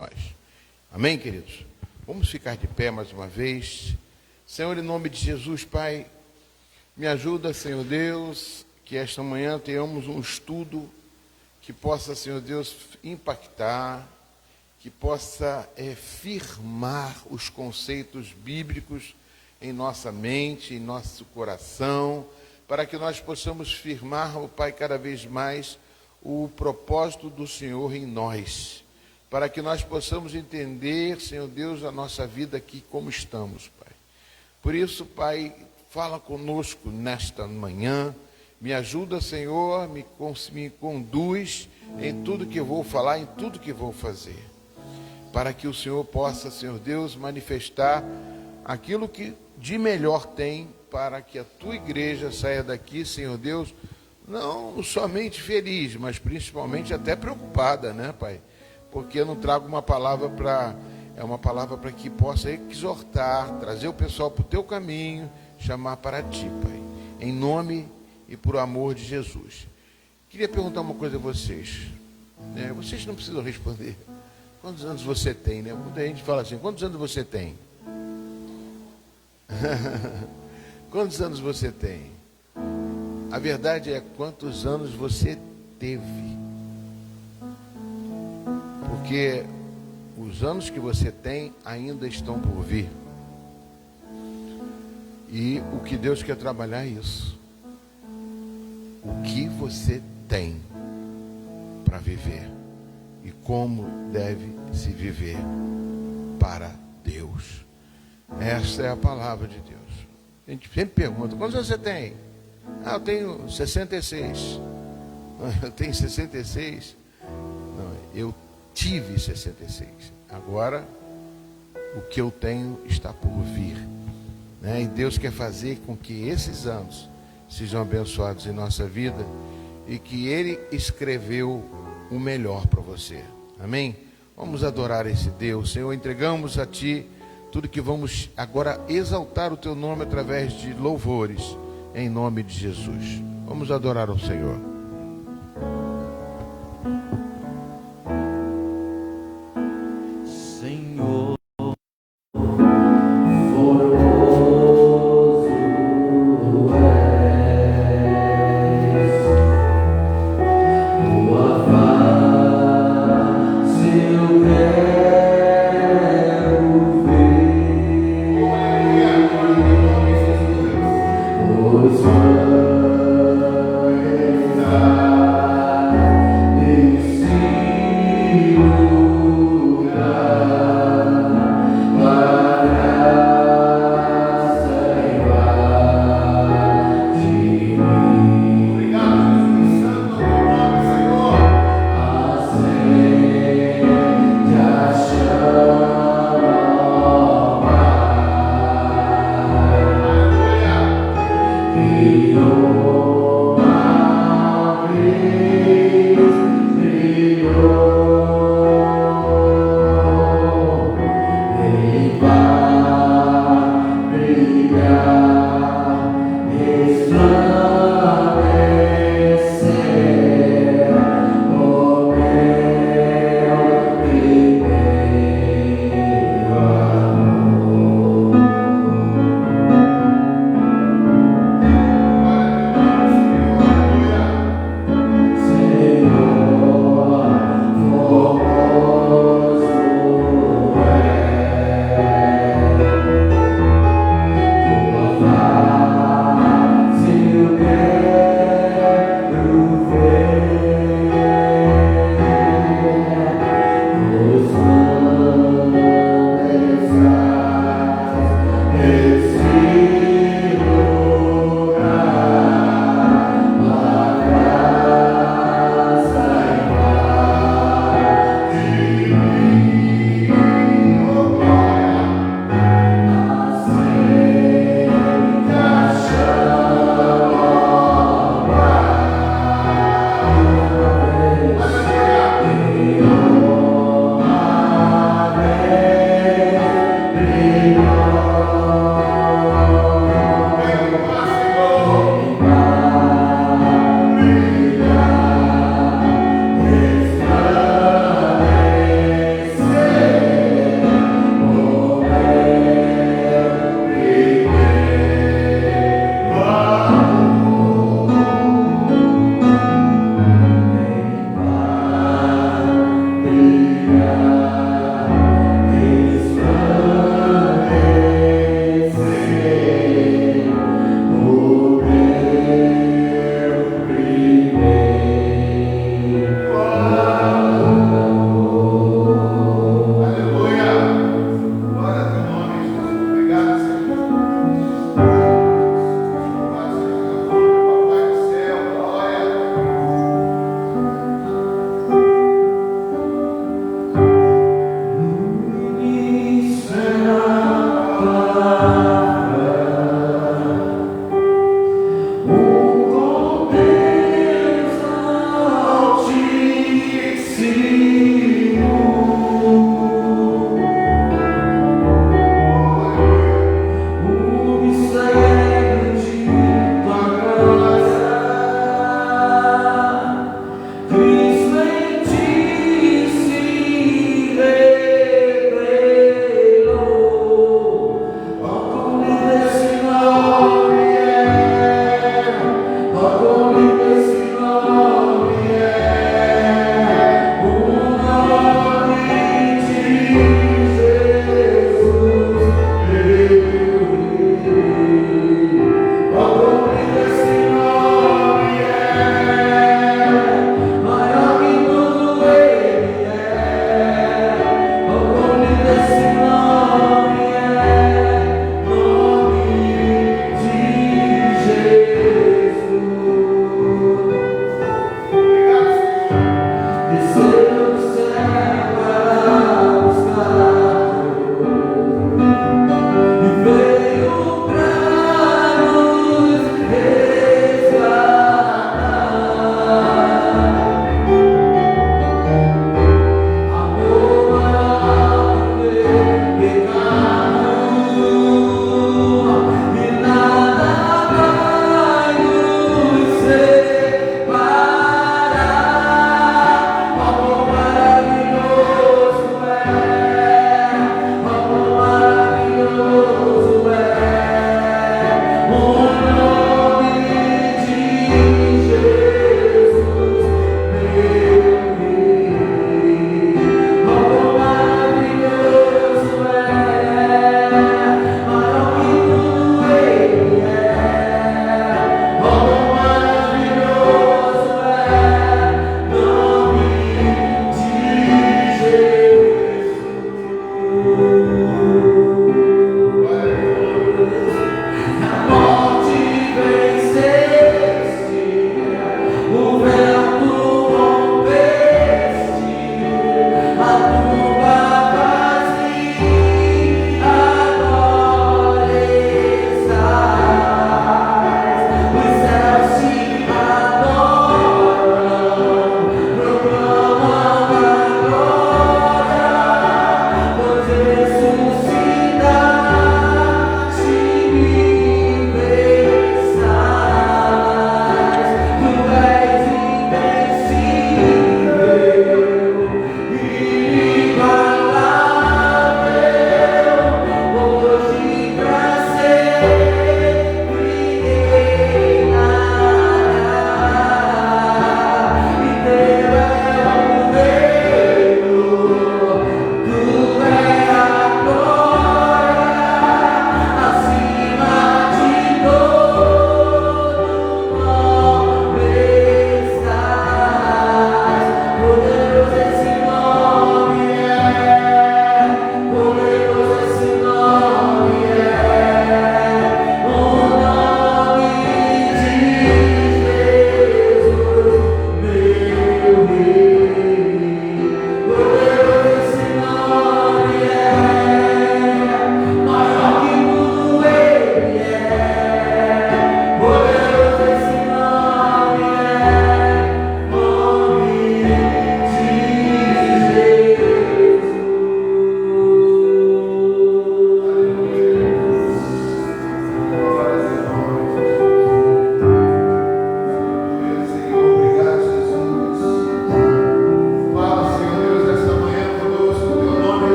nós. Amém, queridos? Vamos ficar de pé mais uma vez. Senhor, em nome de Jesus, Pai, me ajuda, Senhor Deus, que esta manhã tenhamos um estudo que possa, Senhor Deus, impactar, que possa firmar os conceitos bíblicos em nossa mente, em nosso coração, para que nós possamos firmar, oh Pai, cada vez mais o propósito do Senhor em nós, para que nós possamos entender, Senhor Deus, a nossa vida aqui como estamos, Pai. Por isso, Pai, fala conosco nesta manhã, me ajuda, Senhor, me conduz em tudo que eu vou falar, em tudo que vou fazer, para que o Senhor possa, Senhor Deus, manifestar aquilo que de melhor tem, para que a Tua igreja saia daqui, Senhor Deus, não somente feliz, mas principalmente até preocupada, né, Pai? Porque eu não trago uma palavra é uma palavra para que possa exortar, trazer o pessoal para o Teu caminho, chamar para Ti, Pai, em nome e por amor de Jesus. Queria perguntar uma coisa a vocês, né? Vocês não precisam responder. Quantos anos você tem, né? Quando a gente fala assim, quantos anos você tem? Quantos anos você tem? A verdade é quantos anos você teve. Porque os anos que você tem ainda estão por vir. E o que Deus quer trabalhar é isso. O que você tem para viver e como deve se viver para Deus. Essa é a palavra de Deus. A gente sempre pergunta, quantos anos você tem? Ah, eu tenho 66. Eu tenho 66. Não, eu tive 66. Agora, o que eu tenho está por vir, né? E Deus quer fazer com que esses anos sejam abençoados em nossa vida e que Ele escreveu o melhor para você. Amém? Vamos adorar esse Deus. Senhor, entregamos a Ti tudo que vamos agora exaltar o Teu nome através de louvores, em nome de Jesus. Vamos adorar o Senhor.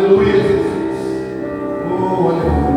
Aleluia, Jesus. Oh, aleluia.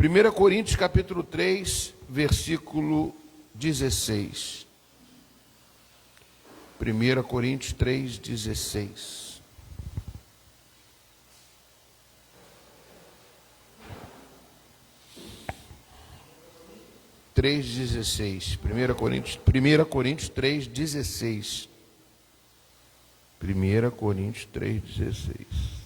Primeira Coríntios capítulo 3, versículo 16. 1 Coríntios 3, 16. Três 16. 1 Coríntios 3, 16. 1 Coríntios 3, 16.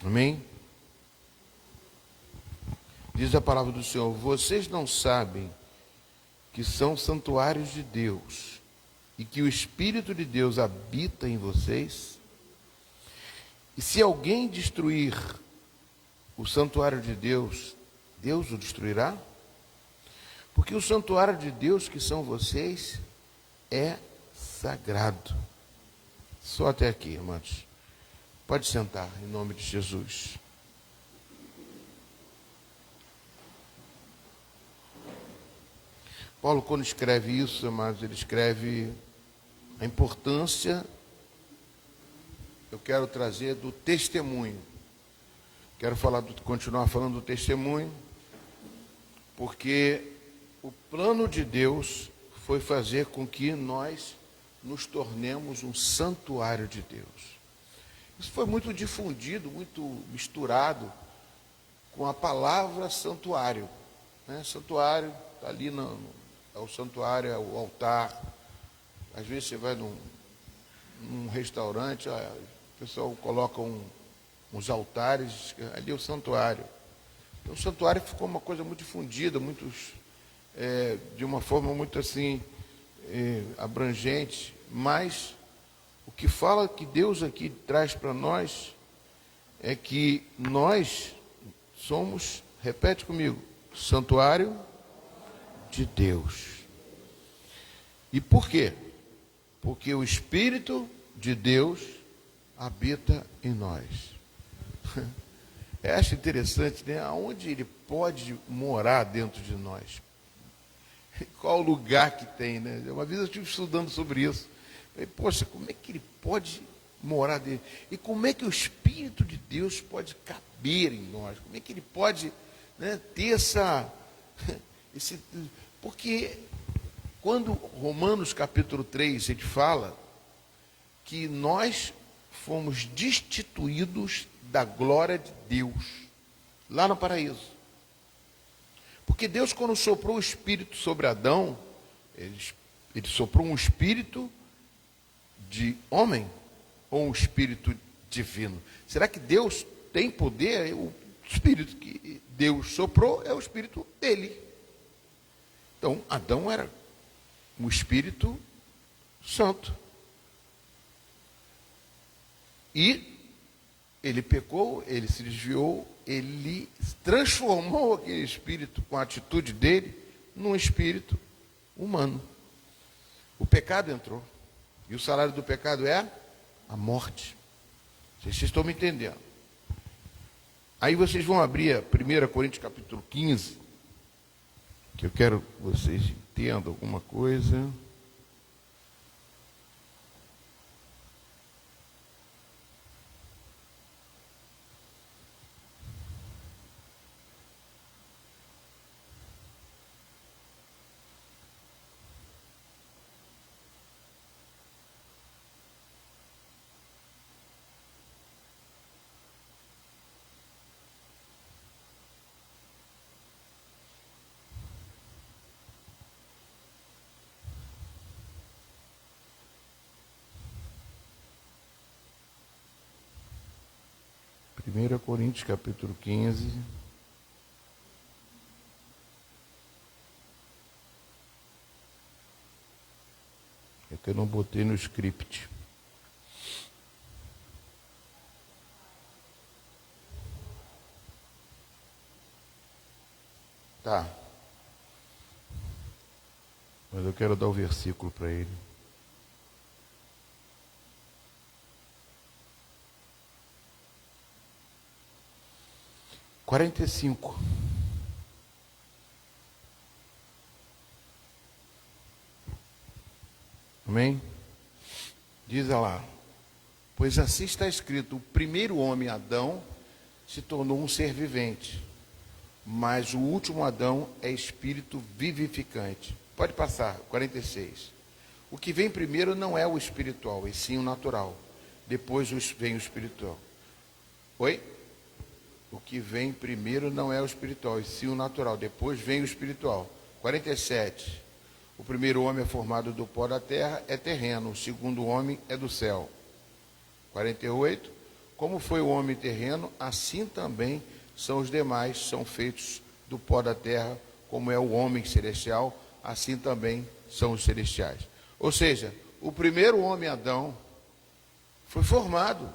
Amém? Diz a palavra do Senhor: vocês não sabem que são santuários de Deus e que o Espírito de Deus habita em vocês? E se alguém destruir o santuário de Deus, Deus o destruirá? Porque o santuário de Deus, que são vocês, é sagrado. Só até aqui, irmãos. Pode sentar, em nome de Jesus. Paulo, quando escreve isso, amados, ele escreve a importância, eu quero trazer, do testemunho. Quero continuar falando do testemunho, porque o plano de Deus foi fazer com que nós nos tornemos um santuário de Deus. Isso foi muito difundido, muito misturado com a palavra santuário. Né? Santuário, está ali, é o santuário, é o altar. Às vezes você vai num restaurante, o pessoal coloca uns altares, ali é o santuário. Então o santuário ficou uma coisa muito difundida, de uma forma muito assim, abrangente, mas o que fala que Deus aqui traz para nós é que nós somos, repete comigo, santuário de Deus. E por quê? Porque o Espírito de Deus habita em nós. Eu acho interessante, né? Aonde ele pode morar dentro de nós? Qual o lugar que tem, né? Uma vez eu estive estudando sobre isso. Falei, poxa, como é que ele pode morar dentro? E como é que o Espírito de Deus pode caber em nós? Como é que ele pode, né, ter porque quando Romanos capítulo 3, ele fala que nós fomos destituídos da glória de Deus, lá no paraíso. Porque Deus, quando soprou o Espírito sobre Adão, ele soprou um Espírito de homem ou um Espírito divino? Será que Deus tem poder? O Espírito que Deus soprou é o Espírito dele. Então, Adão era um Espírito Santo. E ele pecou, ele se desviou, ele transformou aquele espírito, com a atitude dele, num espírito humano. O pecado entrou. E o salário do pecado é a morte. Vocês estão me entendendo? Aí vocês vão abrir a 1 Coríntios capítulo 15, que eu quero que vocês entendam alguma coisa. Primeira Coríntios capítulo 15. É que eu não botei no script. Tá. Mas eu quero dar o versículo para ele. Quarenta e cinco. Amém? Diz lá: pois assim está escrito, o primeiro homem, Adão, se tornou um ser vivente, mas o último Adão é espírito vivificante. Pode passar, 46. O que vem primeiro não é o espiritual, e sim o natural. Depois vem o espiritual. Oi? O que vem primeiro não é o espiritual, e sim o natural. Depois vem o espiritual. 47. O primeiro homem é formado do pó da terra, é terreno. O segundo homem é do céu. 48. Como foi o homem terreno, assim também são os demais, são feitos do pó da terra. Como é o homem celestial, assim também são os celestiais. Ou seja, o primeiro homem, Adão, foi formado,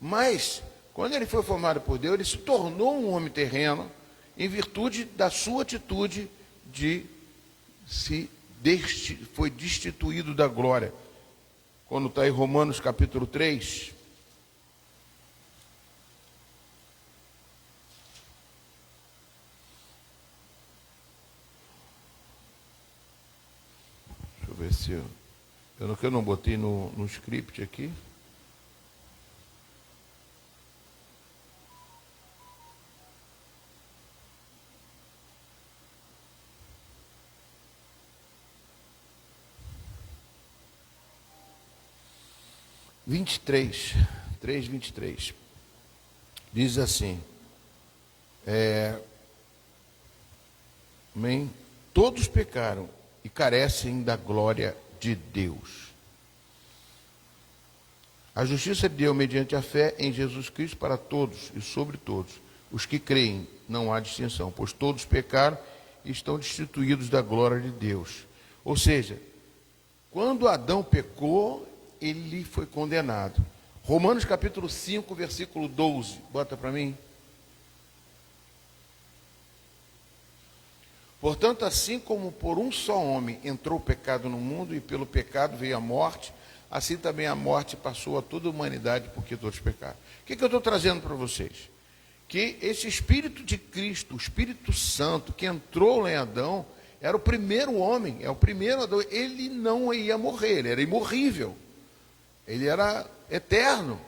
mas quando ele foi formado por Deus, ele se tornou um homem terreno em virtude da sua atitude de foi destituído da glória. Quando está em Romanos capítulo 3, deixa eu ver se eu não botei no script aqui. Vinte e três, 3:23, diz assim, amém? Todos pecaram e carecem da glória de Deus. A justiça de Deus mediante a fé em Jesus Cristo para todos e sobre todos. Os que creem, não há distinção, pois todos pecaram e estão destituídos da glória de Deus. Ou seja, quando Adão pecou, ele foi condenado. Romanos capítulo 5, versículo 12. Bota para mim. Portanto, assim como por um só homem entrou o pecado no mundo e pelo pecado veio a morte, assim também a morte passou a toda a humanidade porque todos pecaram. O que eu estou trazendo para vocês? Que esse Espírito de Cristo, o Espírito Santo, que entrou lá em Adão, era o primeiro homem, é o primeiro Adão. Ele não ia morrer, ele era imorrível, ele era eterno,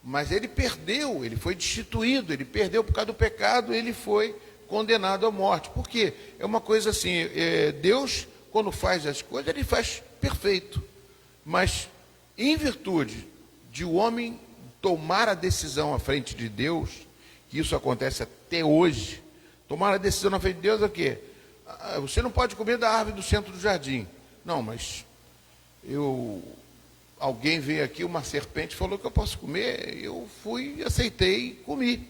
mas ele perdeu, ele foi destituído, ele perdeu por causa do pecado, ele foi condenado à morte. Por quê? É uma coisa assim, Deus, quando faz as coisas, ele faz perfeito, mas em virtude de o homem tomar a decisão à frente de Deus, que isso acontece até hoje, tomar a decisão à frente de Deus é o quê? Você não pode comer da árvore do centro do jardim. Não, mas alguém veio aqui, uma serpente falou que eu posso comer, eu fui, aceitei e comi.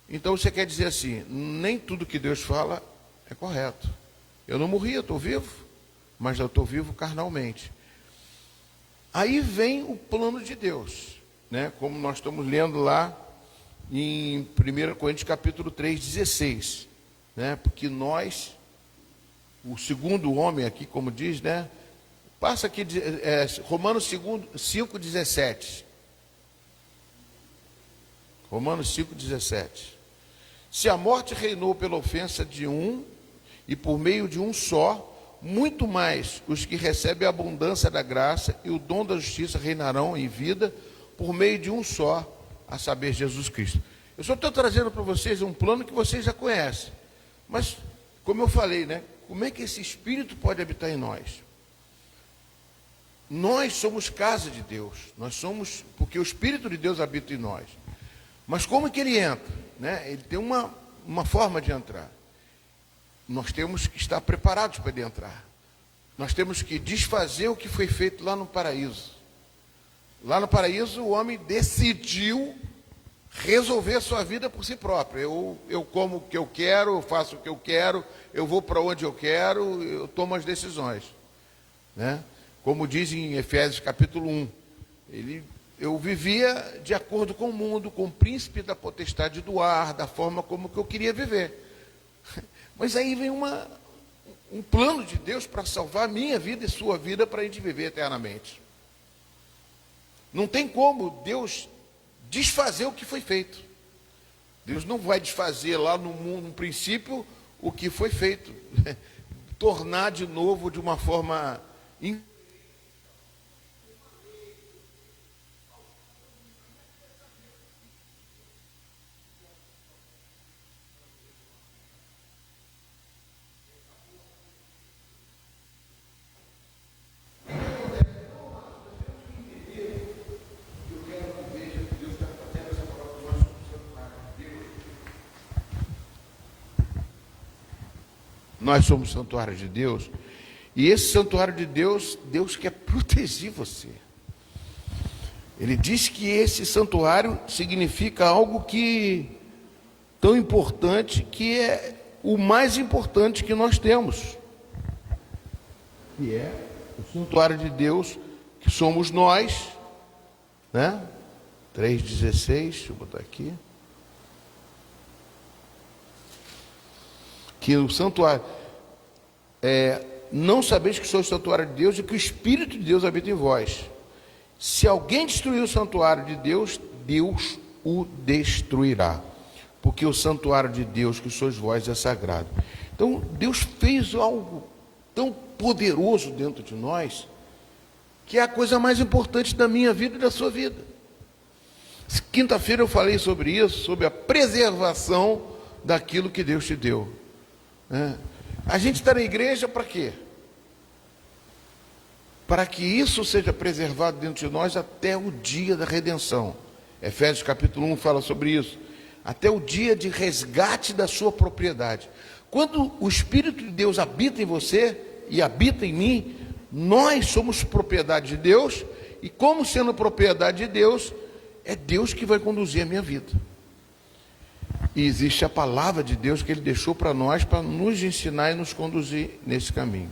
Então você quer dizer assim, nem tudo que Deus fala é correto. Eu não morri, eu estou vivo, mas eu estou vivo carnalmente. Aí vem o plano de Deus, né? Como nós estamos lendo lá em 1 Coríntios capítulo 3, 16, né? Porque nós, o segundo homem aqui, como diz, né? Passa aqui, Romanos 5, 17. Romanos 5, 17. Se a morte reinou pela ofensa de um, e por meio de um só, muito mais os que recebem a abundância da graça e o dom da justiça reinarão em vida por meio de um só, a saber, Jesus Cristo. Eu só estou trazendo para vocês um plano que vocês já conhecem. Mas, como eu falei, né? Como é que esse Espírito pode habitar em nós? Nós somos casa de Deus. Nós somos, porque o Espírito de Deus habita em nós. Mas como é que ele entra? Né? Ele tem uma forma de entrar. Nós temos que estar preparados para ele entrar. Nós temos que desfazer o que foi feito lá no paraíso. Lá no paraíso, o homem decidiu resolver a sua vida por si próprio. Eu como o que eu quero, eu faço o que eu quero, eu vou para onde eu quero, eu tomo as decisões. Né? Como diz em Efésios capítulo 1, eu vivia de acordo com o mundo, com o príncipe da potestade do ar, da forma como que eu queria viver. Mas aí vem um plano de Deus para salvar a minha vida e sua vida para a gente viver eternamente. Não tem como Deus desfazer o que foi feito. Deus não vai desfazer lá no mundo, no princípio, o que foi feito. Tornar de novo de uma forma Nós somos santuário de Deus, e esse santuário de Deus, Deus quer proteger você. Ele diz que esse santuário significa algo tão importante, que é o mais importante que nós temos, que é o santuário de Deus, que somos nós, né? 3,16, deixa eu botar aqui. Que o santuário, não sabeis que sois o santuário de Deus e que o Espírito de Deus habita em vós. Se alguém destruir o santuário de Deus, Deus o destruirá, porque o santuário de Deus que sois vós é sagrado. Então Deus fez algo tão poderoso dentro de nós, que é a coisa mais importante da minha vida e da sua vida. Quinta-feira eu falei sobre isso, sobre a preservação daquilo que Deus te deu. A gente está na igreja para quê? Para que isso seja preservado dentro de nós até o dia da redenção. Efésios capítulo 1 fala sobre isso. Até o dia de resgate da sua propriedade. Quando o Espírito de Deus habita em você e habita em mim, nós somos propriedade de Deus, e como sendo propriedade de Deus, é Deus que vai conduzir a minha vida. E existe a palavra de Deus que Ele deixou para nós, para nos ensinar e nos conduzir nesse caminho.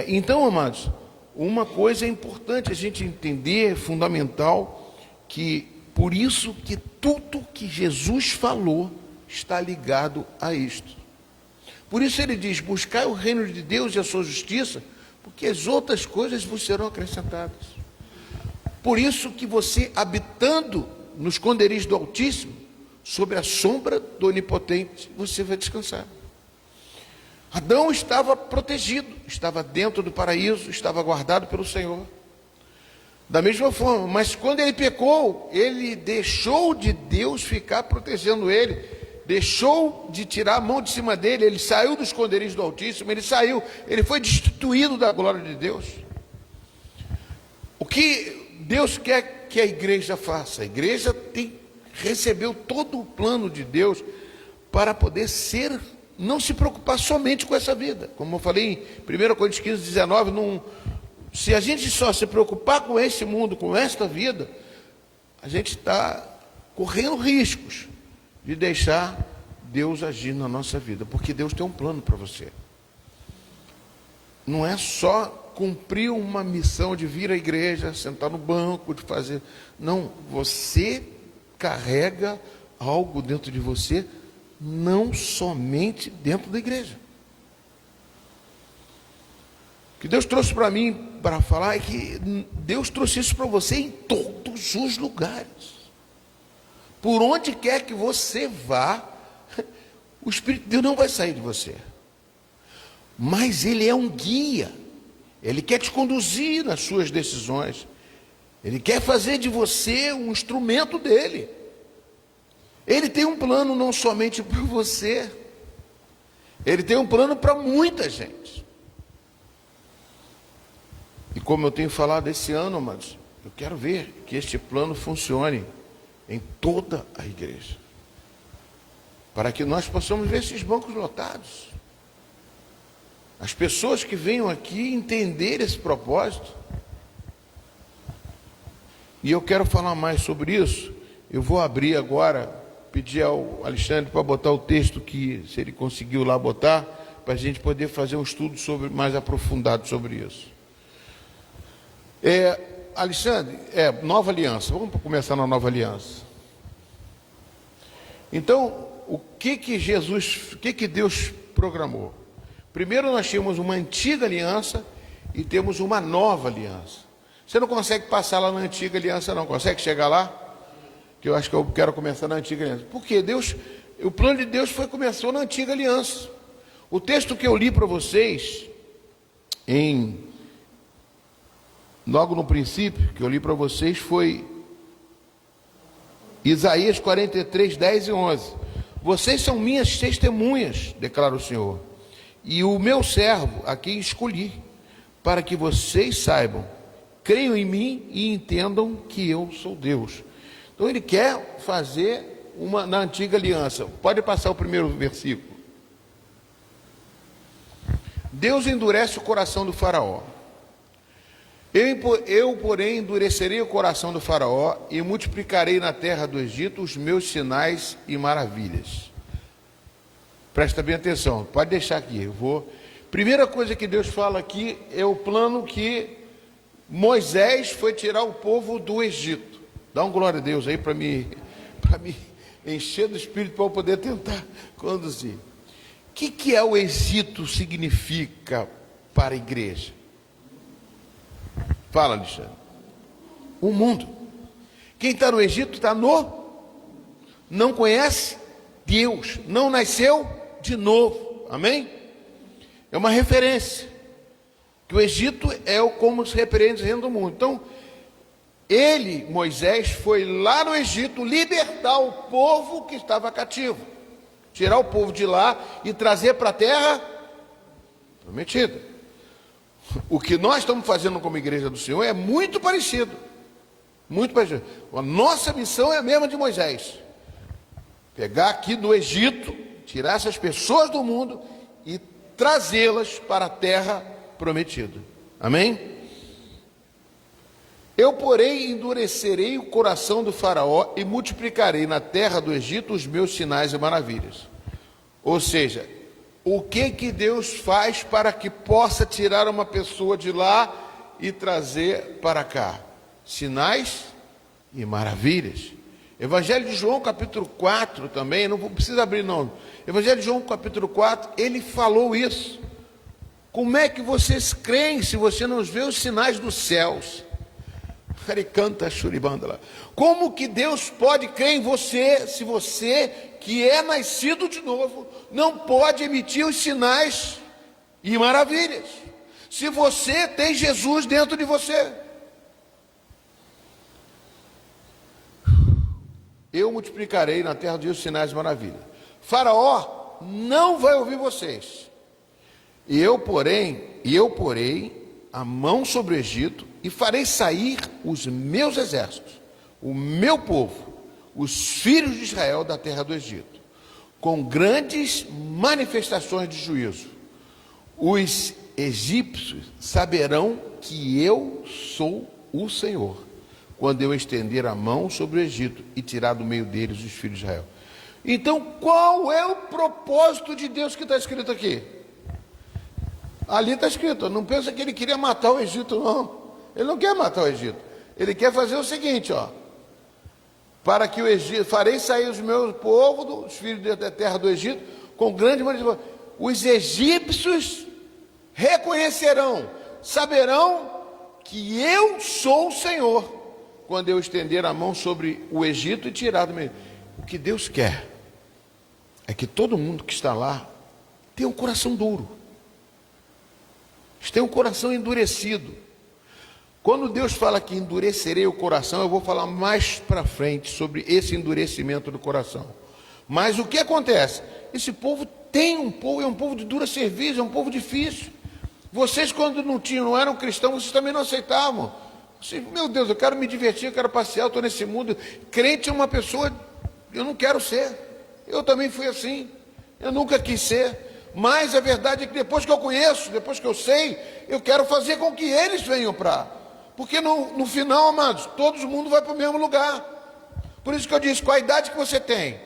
Então, amados, uma coisa é importante a gente entender, é fundamental, que por isso que tudo que Jesus falou está ligado a isto. Por isso ele diz: buscai o reino de Deus e a sua justiça, porque as outras coisas vos serão acrescentadas. Por isso que você, habitando no esconderijo do Altíssimo, sob a sombra do Onipotente, você vai descansar. Adão estava protegido, estava dentro do paraíso, estava guardado pelo Senhor. Da mesma forma, mas quando ele pecou, ele deixou de Deus ficar protegendo ele, deixou de tirar a mão de cima dele, ele saiu do esconderijo do Altíssimo, ele foi destituído da glória de Deus. O que Deus quer que a igreja faça? A igreja recebeu todo o plano de Deus para poder não se preocupar somente com essa vida. Como eu falei em 1 Coríntios 15, 19, se a gente só se preocupar com esse mundo, com esta vida, a gente está correndo riscos de deixar Deus agir na nossa vida, porque Deus tem um plano para você. Não é só cumprir uma missão de vir à igreja, sentar no banco, de fazer. Não, você carrega algo dentro de você, não somente dentro da igreja. O que Deus trouxe para mim para falar é que Deus trouxe isso para você em todos os lugares. Por onde quer que você vá, o Espírito de Deus não vai sair de você. Mas Ele é um guia. Ele quer te conduzir nas suas decisões. Ele quer fazer de você um instrumento dele. Ele tem um plano não somente para você. Ele tem um plano para muita gente. E como eu tenho falado esse ano, amados, eu quero ver que este plano funcione em toda a igreja, para que nós possamos ver esses bancos lotados, as pessoas que venham aqui entender esse propósito. E eu quero falar mais sobre isso. Eu vou abrir agora, pedir ao Alexandre para botar o texto que, se ele conseguiu lá botar, para a gente poder fazer um estudo mais aprofundado sobre isso. Alexandre, nova aliança. Vamos começar na nova aliança. Então, o que Deus programou? Primeiro nós tínhamos uma antiga aliança e temos uma nova aliança. Você não consegue passar lá na antiga aliança, não. Consegue chegar lá? Que eu acho que eu quero começar na antiga aliança. Porque o plano de Deus começou na antiga aliança. O texto que eu li para vocês, logo no princípio, que eu li para vocês, foi Isaías 43, 10 e 11. Vocês são minhas testemunhas, declara o Senhor, e o meu servo a quem escolhi, para que vocês saibam, creiam em mim e entendam que eu sou Deus. Então ele quer fazer na antiga aliança. Pode passar o primeiro versículo. Deus endurece o coração do faraó. Eu, porém, endurecerei o coração do faraó e multiplicarei na terra do Egito os meus sinais e maravilhas. Presta bem atenção, pode deixar aqui. Primeira coisa que Deus fala aqui é o plano que Moisés foi tirar o povo do Egito. Dá um glória a Deus aí para me encher do Espírito para eu poder tentar conduzir. O que é o Egito significa para a igreja? Fala, Alexandre. O mundo. Quem está no Egito não conhece Deus, não nasceu de novo. Amém? É uma referência. Que o Egito é como se repreende o reino do mundo. Então, Moisés, foi lá no Egito libertar o povo que estava cativo. Tirar o povo de lá e trazer para a terra prometida. O que nós estamos fazendo como igreja do Senhor é muito parecido. Muito parecido. A nossa missão é a mesma de Moisés. Pegar aqui do Egito, tirar essas pessoas do mundo e trazê-las para a terra prometida. Amém? Eu, porém, endurecerei o coração do faraó e multiplicarei na terra do Egito os meus sinais e maravilhas. Ou seja, o que Deus faz para que possa tirar uma pessoa de lá e trazer para cá sinais e maravilhas. Evangelho de João, capítulo 4 também, não precisa abrir não. Evangelho de João, capítulo 4, ele falou isso. Como é que vocês creem se você não vê os sinais dos céus? Canta churibanda lá. Como que Deus pode crer em você se você, que é nascido de novo, não pode emitir os sinais e maravilhas? Se você tem Jesus dentro de você. Eu multiplicarei na terra de Deus sinais e maravilhas. Faraó não vai ouvir vocês. E eu porei a mão sobre o Egito e farei sair os meus exércitos, o meu povo, os filhos de Israel da terra do Egito, com grandes manifestações de juízo. Os egípcios saberão que eu sou o Senhor, quando eu estender a mão sobre o Egito e tirar do meio deles os filhos de Israel. Então, qual é o propósito de Deus que está escrito aqui? Ali está escrito, não pensa que ele queria matar o Egito, não. Ele não quer matar o Egito. Ele quer fazer o seguinte, ó. Para que o Egito, farei sair os meus povos, os filhos da terra do Egito, com grande manifestação. Os egípcios reconhecerão, saberão que eu sou o Senhor, quando eu estender a mão sobre o Egito e tirar do meio. O que Deus quer é que todo mundo que está lá tenha um coração duro, tenha um coração endurecido. Quando Deus fala que endurecerei o coração, eu vou falar mais para frente sobre esse endurecimento do coração. Mas o que acontece? Esse povo é um povo de dura serviço, é um povo difícil. Vocês, quando não eram cristãos, vocês também não aceitavam. Vocês, meu Deus, eu quero me divertir, eu quero passear, eu estou nesse mundo. Crente é uma pessoa, eu não quero ser. Eu também fui assim, eu nunca quis ser. Mas a verdade é que depois que eu conheço, depois que eu sei, eu quero fazer com que eles venham para... Porque no final, amados, todo mundo vai para o mesmo lugar. Por isso que eu disse, qual a idade que você tem?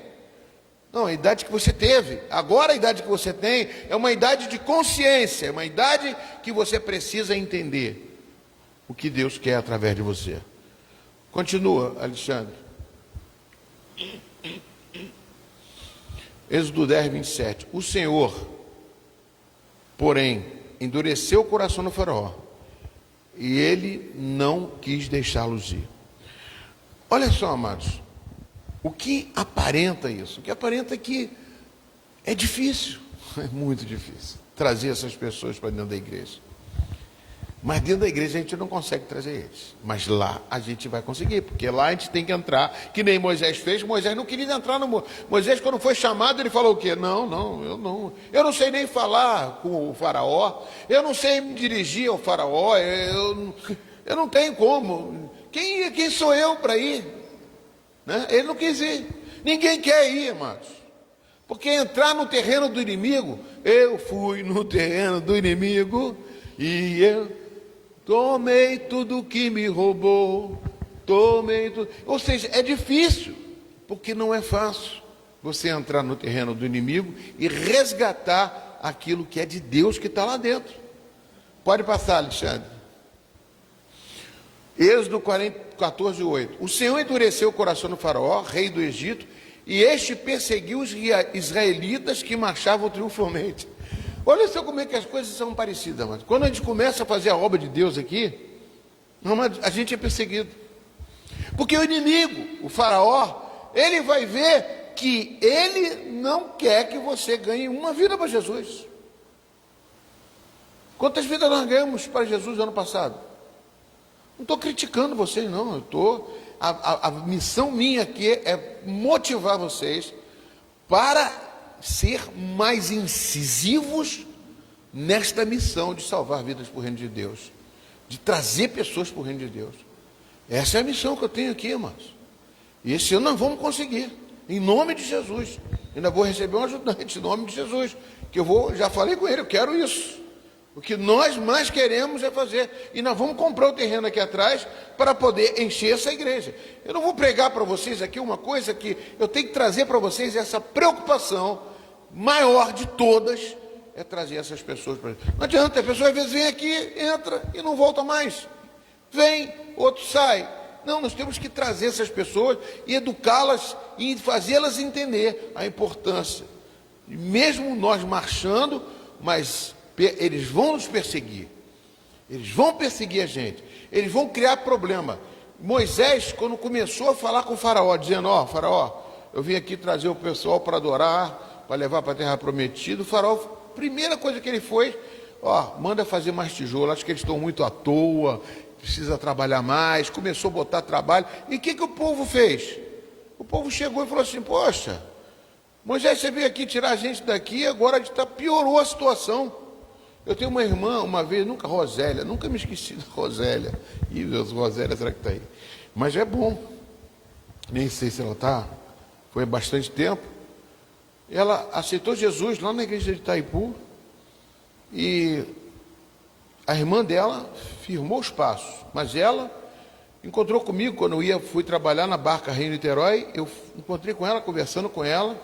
Não, a idade que você teve. Agora a idade que você tem é uma idade de consciência, é uma idade que você precisa entender o que Deus quer através de você. Continua, Alexandre. Êxodo 10, 27. O Senhor, porém, endureceu o coração do faraó, e ele não quis deixá-los ir. Olha só, amados, o que aparenta isso? O que aparenta é que é difícil, é muito difícil trazer essas pessoas para dentro da igreja. Mas dentro da igreja a gente não consegue trazer eles. Mas lá a gente vai conseguir, porque lá a gente tem que entrar, que nem Moisés fez. Moisés não queria entrar no... Moisés, quando foi chamado, ele falou o quê? Eu não sei nem falar com o faraó, eu não sei me dirigir ao faraó, eu não tenho como. Quem sou eu para ir? Né? Ele não quis ir. Ninguém quer ir, amados. Porque entrar no terreno do inimigo, eu fui no terreno do inimigo e eu tomei tudo que me roubou, tomei tudo. Ou seja, é difícil, porque não é fácil você entrar no terreno do inimigo e resgatar aquilo que é de Deus que está lá dentro. Pode passar, Alexandre. Êxodo 14, 8. O Senhor endureceu o coração do faraó, rei do Egito, e este perseguiu os israelitas que marchavam triunfalmente. Olha só como é que as coisas são parecidas, mas quando a gente começa a fazer a obra de Deus aqui, a gente é perseguido. Porque o inimigo, o faraó, ele vai ver que ele não quer que você ganhe uma vida para Jesus. Quantas vidas nós ganhamos para Jesus no ano passado? Não estou criticando vocês, não. A missão minha aqui é motivar vocês para ser mais incisivos nesta missão de salvar vidas para o reino de Deus, de trazer pessoas para o reino de Deus. Essa é a missão que eu tenho aqui, irmãos. E esse ano nós vamos conseguir, em nome de Jesus. Ainda vou receber um ajudante em nome de Jesus, que já falei com ele, eu quero isso. O que nós mais queremos é fazer, e nós vamos comprar o terreno aqui atrás para poder encher essa igreja. Eu não vou pregar para vocês aqui uma coisa que eu tenho que trazer para vocês, essa preocupação maior de todas, é trazer essas pessoas para... Não adianta, a pessoa às vezes vem aqui, entra e não volta mais. Vem, outro sai. Não, nós temos que trazer essas pessoas e educá-las e fazê-las entender a importância. Mesmo nós marchando, mas eles vão nos perseguir. Eles vão perseguir a gente. Eles vão criar problema. Moisés, quando começou a falar com o faraó, dizendo, ó, faraó, eu vim aqui trazer o pessoal para adorar, para levar para a terra prometida. O faraó, primeira coisa que ele foi, ó, manda fazer mais tijolo, acho que eles estão muito à toa, precisa trabalhar mais, começou a botar trabalho. E o que o povo fez? O povo chegou e falou assim, poxa, Moisés, você veio aqui tirar a gente daqui, agora piorou a situação. Eu tenho uma irmã, uma vez, Rosélia, nunca me esqueci da Rosélia. Ih, Deus, Rosélia, será que está aí? Mas é bom. Nem sei se ela está. Foi há bastante tempo. Ela aceitou Jesus lá na igreja de Itaipu. E a irmã dela firmou os passos. Mas ela encontrou comigo quando fui trabalhar na barca Rio Niterói. Eu encontrei com ela, conversando com ela.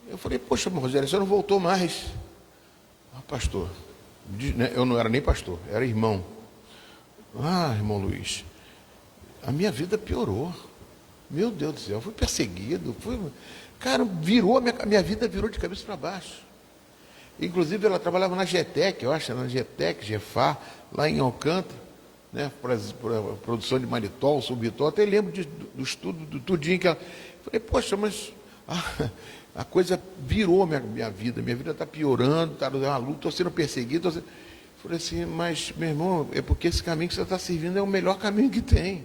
Eu falei, poxa, Rosélia, você não voltou mais. Ah, pastor, eu não era nem pastor, era irmão. Ah, irmão Luiz, a minha vida piorou. Meu Deus do céu, eu fui perseguido. Cara, a minha vida virou de cabeça para baixo. Inclusive, ela trabalhava na GETEC, eu acho, na GETEC, GEFA, lá em Alcântara, né, para produção de manitol, subitol. Até lembro do estudo, do tudinho que ela... Falei, poxa, mas... a coisa virou minha vida está piorando, está uma luta, estou sendo perseguido. Falei assim, mas meu irmão, é porque esse caminho que você está servindo é o melhor caminho que tem.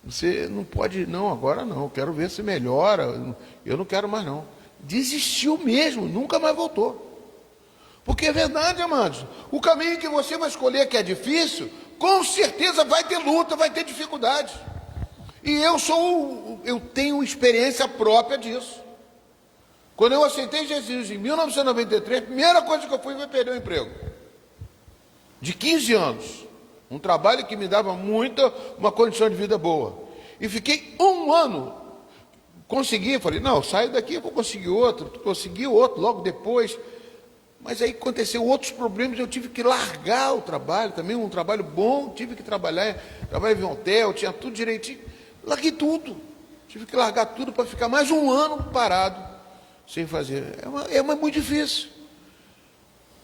Você não pode, não, agora não, eu quero ver se melhora, eu não quero mais não. Desistiu mesmo, nunca mais voltou. Porque é verdade, amados, o caminho que você vai escolher que é difícil, com certeza vai ter luta, vai ter dificuldade. E eu tenho experiência própria disso. Quando eu aceitei Jesus em 1993, a primeira coisa que eu fui foi perder o emprego. De 15 anos. Um trabalho que me dava uma condição de vida boa. E fiquei um ano. Consegui, falei, não, saio daqui, eu vou conseguir outro. Consegui outro logo depois. Mas aí aconteceu outros problemas, eu tive que largar o trabalho, também um trabalho bom, tive que trabalhava em um hotel, tinha tudo direitinho. Larguei tudo. Tive que largar tudo para ficar mais um ano parado. Sem fazer, é muito difícil.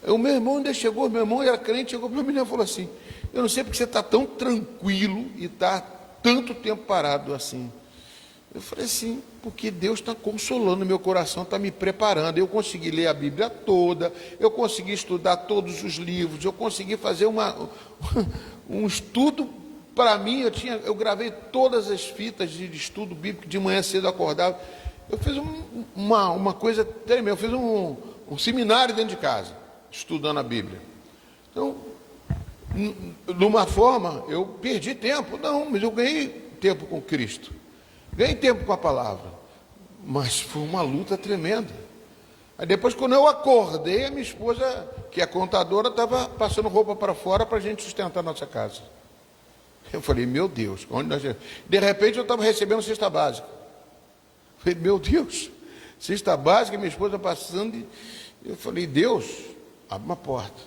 O meu irmão ainda chegou, meu irmão era crente, chegou para mim e falou assim, eu não sei porque você está tão tranquilo e está tanto tempo parado assim. Eu falei assim, porque Deus está consolando meu coração, está me preparando. Eu consegui ler a Bíblia toda, eu consegui estudar todos os livros, eu consegui fazer um estudo para mim. Eu gravei todas as fitas de estudo bíblico, de manhã cedo eu acordava. Eu fiz uma coisa tremenda, eu fiz um seminário dentro de casa, estudando a Bíblia. Então, de uma forma, eu perdi tempo, não, mas eu ganhei tempo com Cristo, ganhei tempo com a palavra, mas foi uma luta tremenda. Aí depois, quando eu acordei, a minha esposa, que é contadora, estava passando roupa para fora para a gente sustentar a nossa casa. Eu falei, meu Deus, onde nós... De repente eu estava recebendo cesta básica. Falei, meu Deus, cesta básica, minha esposa passando, e eu falei, Deus, abre uma porta.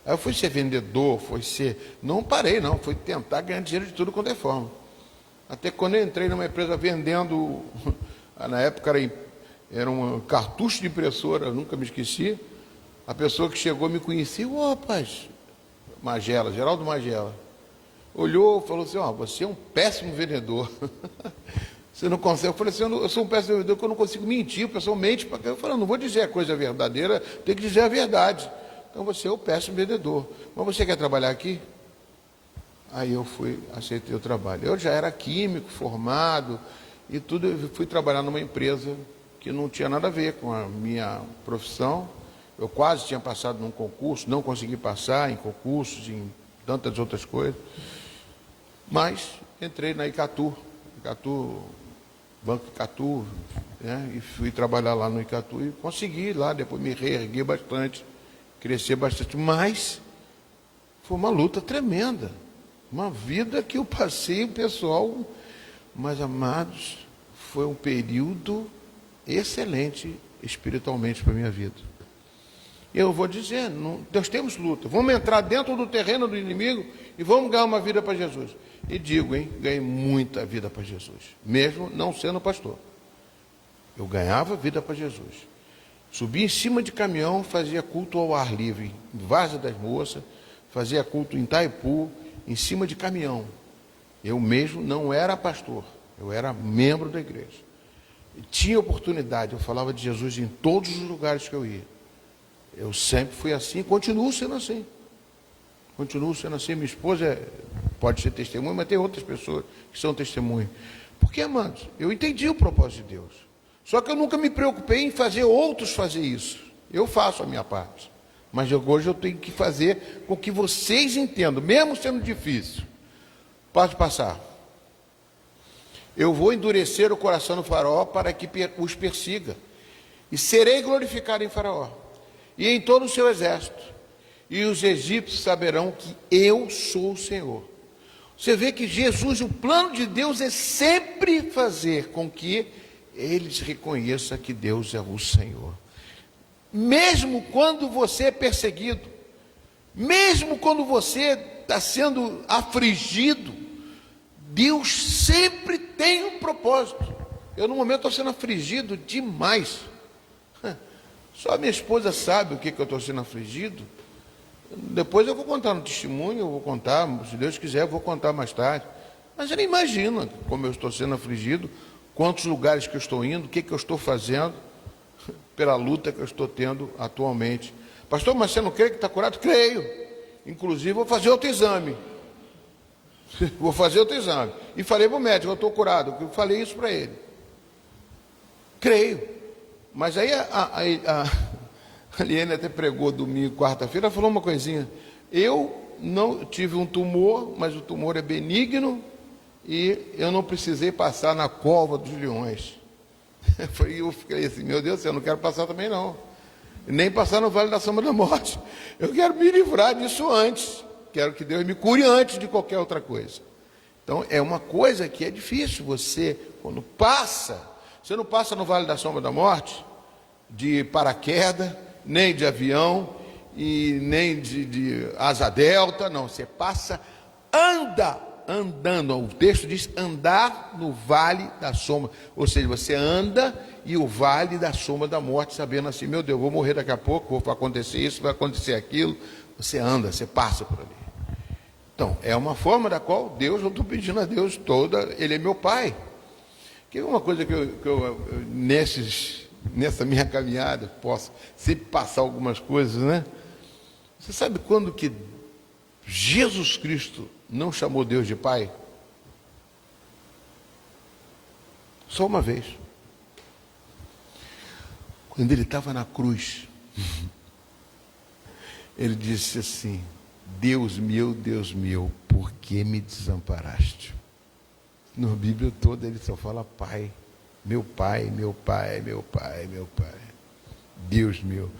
Aí eu fui ser vendedor, não parei não, fui tentar ganhar dinheiro de tudo quanto é forma. Até quando eu entrei numa empresa vendendo, na época era um cartucho de impressora, eu nunca me esqueci, a pessoa que chegou me conhecia, rapaz, Magela, Geraldo Magela, olhou e falou assim, você é um péssimo vendedor. Você não consegue. Eu falei assim, eu sou um péssimo vendedor que eu não consigo mentir, o pessoal mente. Eu falei, não vou dizer a coisa verdadeira, tem que dizer a verdade. Então você é o péssimo vendedor. Mas você quer trabalhar aqui? Aí eu aceitei o trabalho. Eu já era químico, formado, e tudo, eu fui trabalhar numa empresa que não tinha nada a ver com a minha profissão. Eu quase tinha passado num concurso, não consegui passar em concursos, em tantas outras coisas. Mas entrei na Icatu, Banco Icatu, né, e fui trabalhar lá no Icatu e consegui lá, depois me reerguer bastante, crescer bastante, mas foi uma luta tremenda, uma vida que eu passei, pessoal, mas amados, foi um período excelente espiritualmente para a minha vida. Eu vou dizer, nós temos luta. Vamos entrar dentro do terreno do inimigo e vamos ganhar uma vida para Jesus. E digo, ganhei muita vida para Jesus, mesmo não sendo pastor. Eu ganhava vida para Jesus. Subia em cima de caminhão, fazia culto ao ar livre, em Várzea das Moças, fazia culto em Itaipu, em cima de caminhão. Eu mesmo não era pastor, eu era membro da igreja. E tinha oportunidade, eu falava de Jesus em todos os lugares que eu ia. Eu sempre fui assim, continuo sendo assim. Continuo sendo assim. Minha esposa pode ser testemunha, mas tem outras pessoas que são testemunhas. Porque, amados, eu entendi o propósito de Deus. Só que eu nunca me preocupei em fazer outros fazer isso. Eu faço a minha parte. Mas hoje eu tenho que fazer com que vocês entendam, mesmo sendo difícil. Pode passar. Eu vou endurecer o coração do faraó para que os persiga. E serei glorificado em faraó e em todo o seu exército. E os egípcios saberão que eu sou o Senhor. Você vê que Jesus, o plano de Deus é sempre fazer com que eles reconheçam que Deus é o Senhor. Mesmo quando você é perseguido, mesmo quando você está sendo afligido, Deus sempre tem um propósito. Eu no momento estou sendo afligido demais. Só minha esposa sabe o que eu estou sendo afligido. Depois eu vou contar no testemunho, eu vou contar, se Deus quiser, eu vou contar mais tarde. Mas ele imagina como eu estou sendo afligido, quantos lugares que eu estou indo, o que eu estou fazendo, pela luta que eu estou tendo atualmente. Pastor, mas você não crê que está curado? Creio. Inclusive, vou fazer outro exame. Vou fazer outro exame. E falei para o médico, eu estou curado. Eu falei isso para ele. Creio. Mas aí a Liane até pregou domingo, quarta-feira, falou uma coisinha. Eu não tive um tumor, mas o tumor é benigno e eu não precisei passar na cova dos leões. Eu fiquei assim, meu Deus do céu, eu não quero passar também não. Nem passar no vale da sombra da morte. Eu quero me livrar disso antes. Quero que Deus me cure antes de qualquer outra coisa. Então, é uma coisa que é difícil você, quando passa, você não passa no vale da sombra da morte, de paraquedas, nem de avião, e nem de asa delta, não. Você passa, andando. O texto diz andar no vale da sombra. Ou seja, você anda e o vale da sombra da morte, sabendo assim, meu Deus, vou morrer daqui a pouco, vai acontecer isso, vai acontecer aquilo. Você anda, você passa por ali. Então, é uma forma da qual Deus, eu estou pedindo a Deus toda, Ele é meu Pai. Que é uma coisa que eu nessa minha caminhada, posso sempre passar algumas coisas, né? Você sabe quando que Jesus Cristo não chamou Deus de Pai? Só uma vez. Quando ele estava na cruz, ele disse assim, Deus meu, por que me desamparaste? Na Bíblia toda ele só fala Pai, meu Pai, meu Pai, meu Pai, meu Pai. Deus meu.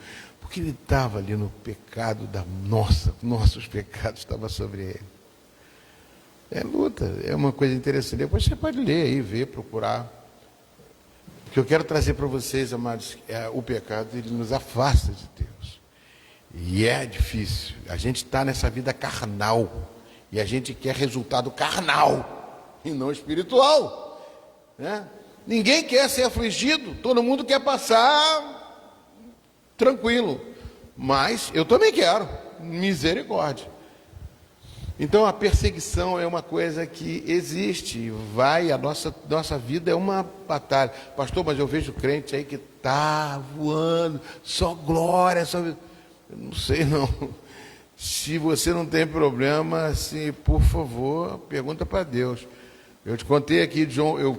Porque ele estava ali no pecado nossos pecados estavam sobre ele. É luta, é uma coisa interessante. Depois você pode ler aí, ver, procurar. O que eu quero trazer para vocês, amados, o pecado, ele nos afasta de Deus. E é difícil. A gente está nessa vida carnal. E a gente quer resultado carnal e não espiritual. Né? Ninguém quer ser afligido. Todo mundo quer passar tranquilo. Mas eu também quero. Misericórdia. Então a perseguição é uma coisa que existe. A nossa vida é uma batalha. Pastor, mas eu vejo crente aí que está voando. Só glória, só... Eu não sei não. Se você não tem problema, assim, por favor, pergunta para Deus. Eu te contei aqui,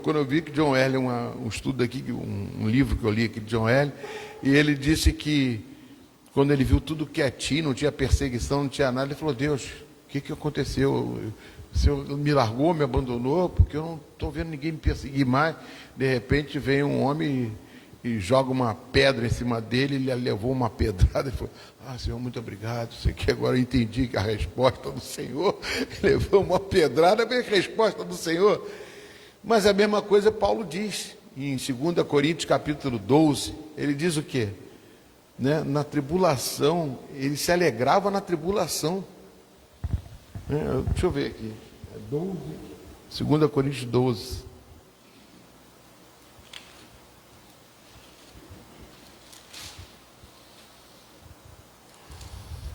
quando eu vi que John Wesley, um estudo aqui, um livro que eu li aqui de John Wesley, e ele disse que quando ele viu tudo quietinho, não tinha perseguição, não tinha nada, ele falou, Deus, o que aconteceu? O Senhor me largou, me abandonou, porque eu não estou vendo ninguém me perseguir mais. De repente vem um homem e joga uma pedra em cima dele, ele levou uma pedrada e falou, Senhor, muito obrigado, isso aqui agora eu entendi que a resposta do Senhor, levou uma pedrada, veio a resposta do Senhor. Mas a mesma coisa Paulo diz, em 2 Coríntios capítulo 12, ele diz o quê? né, na tribulação, ele se alegrava na tribulação. Deixa eu ver aqui. 12, 2 Coríntios 12.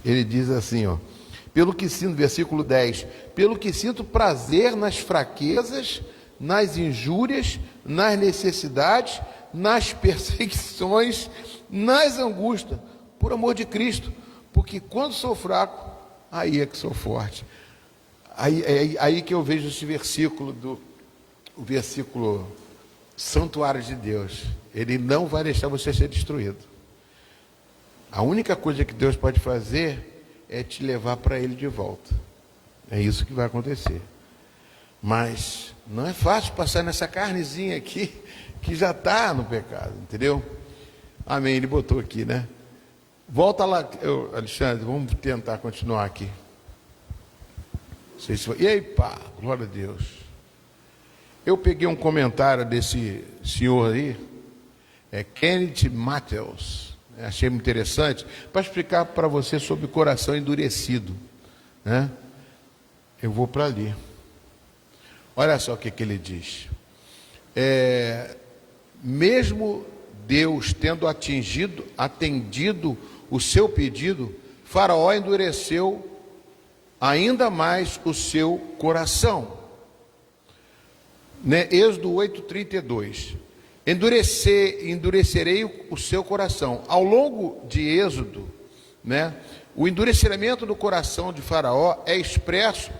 Ele diz assim, ó, pelo que sinto, versículo 10, pelo que sinto prazer nas fraquezas, nas injúrias, nas necessidades, nas perseguições, nas angústias, por amor de Cristo, porque quando sou fraco, aí é que sou forte. Aí que eu vejo esse versículo, o versículo santuário de Deus. Ele não vai deixar você ser destruído. A única coisa que Deus pode fazer é te levar para Ele de volta. É isso que vai acontecer. Mas não é fácil passar nessa carnezinha aqui, que já está no pecado, entendeu? Amém, ele botou aqui, né? Volta lá, Alexandre, vamos tentar continuar aqui. E aí, pá, glória a Deus. Eu peguei um comentário desse senhor aí, Kenneth Matheus, achei muito interessante, para explicar para você sobre o coração endurecido, né? Eu vou para ali. Olha só o que ele diz. Mesmo Deus tendo atendido o seu pedido, Faraó endureceu ainda mais o seu coração. Né? Êxodo 8:32. Endurecerei o seu coração. Ao longo de Êxodo, né, o endurecimento do coração de Faraó é expresso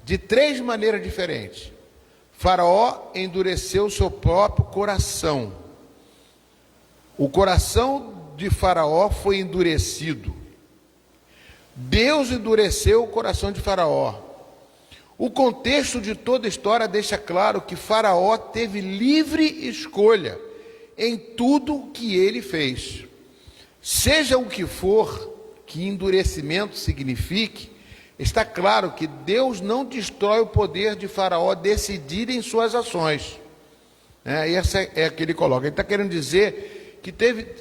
de 3 maneiras diferentes. Faraó endureceu o seu próprio coração. O coração de Faraó foi endurecido. Deus endureceu o coração de Faraó. O contexto de toda a história deixa claro que Faraó teve livre escolha em tudo que ele fez. Seja o que for que endurecimento signifique, está claro que Deus não destrói o poder de Faraó decidir em suas ações. E essa é a que ele coloca. Ele está querendo dizer que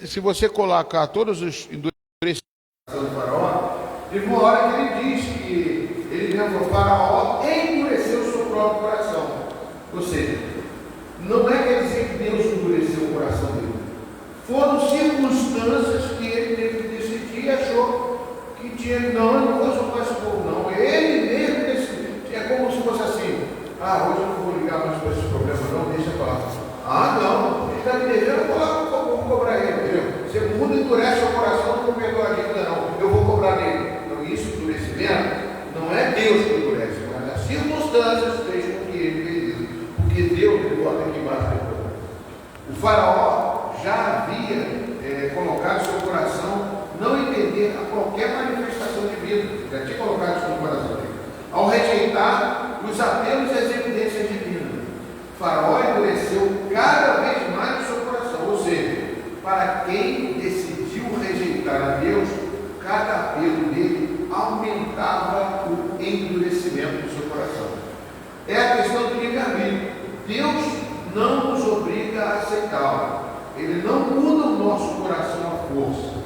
se você colocar todos os endurecimentos do Faraó, teve uma hora que ele diz que ele mesmo, o Faraó, endureceu o seu próprio coração. Ou seja, não quer dizer que Deus endureceu o coração dele. Foram circunstâncias que ele teve que decidir e achou que tinha, não vou soltar esse povo, não. Ele mesmo decidiu. É como se fosse assim, hoje eu não vou ligar mais para esse problema, não, deixa para lá. Não, ele está me devendo, eu vou cobrar ele, entendeu? Você muda e endurece o coração, não vou perdoar a dívida, não, eu vou cobrar dele. Então, isso, endurecimento, não é Deus que endurece, mas as circunstâncias fez com que ele fez isso. Porque Deus, ele bota aqui embaixo, o Faraó já havia colocado seu coração não entender a qualquer manifestação de vida, já tinha colocado isso no coração dele, ao rejeitar os apelos e as evidências divinas. O Faraó endureceu cada vez mais o seu coração, ou seja, para quem decidiu rejeitar a Deus, cada apelo dele aumentava o endurecimento do seu coração. É a questão do livre-arbítrio. Deus não nos obriga a aceitá-lo. Ele não muda o nosso coração à força.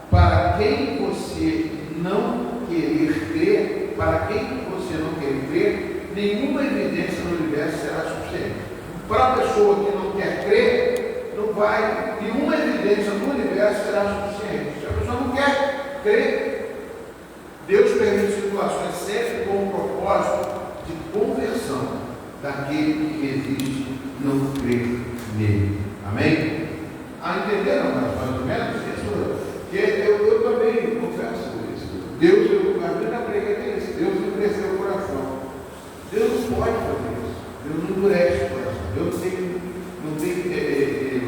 Para quem você não querer crer, para quem você não querer crer, nenhuma evidência no universo será suficiente. Para a pessoa que não quer crer, nenhuma evidência no universo será suficiente. Se a pessoa não quer crer, Deus permite situações sempre com o propósito de conversão daquele que resiste não crer nele. Amém? Entenderam mais ou menos isso? Eu também confesso isso. Deus, eu já preguei isso. Deus endureceu o coração. Deus não pode fazer isso. Deus não endurece o coração. Deus não tem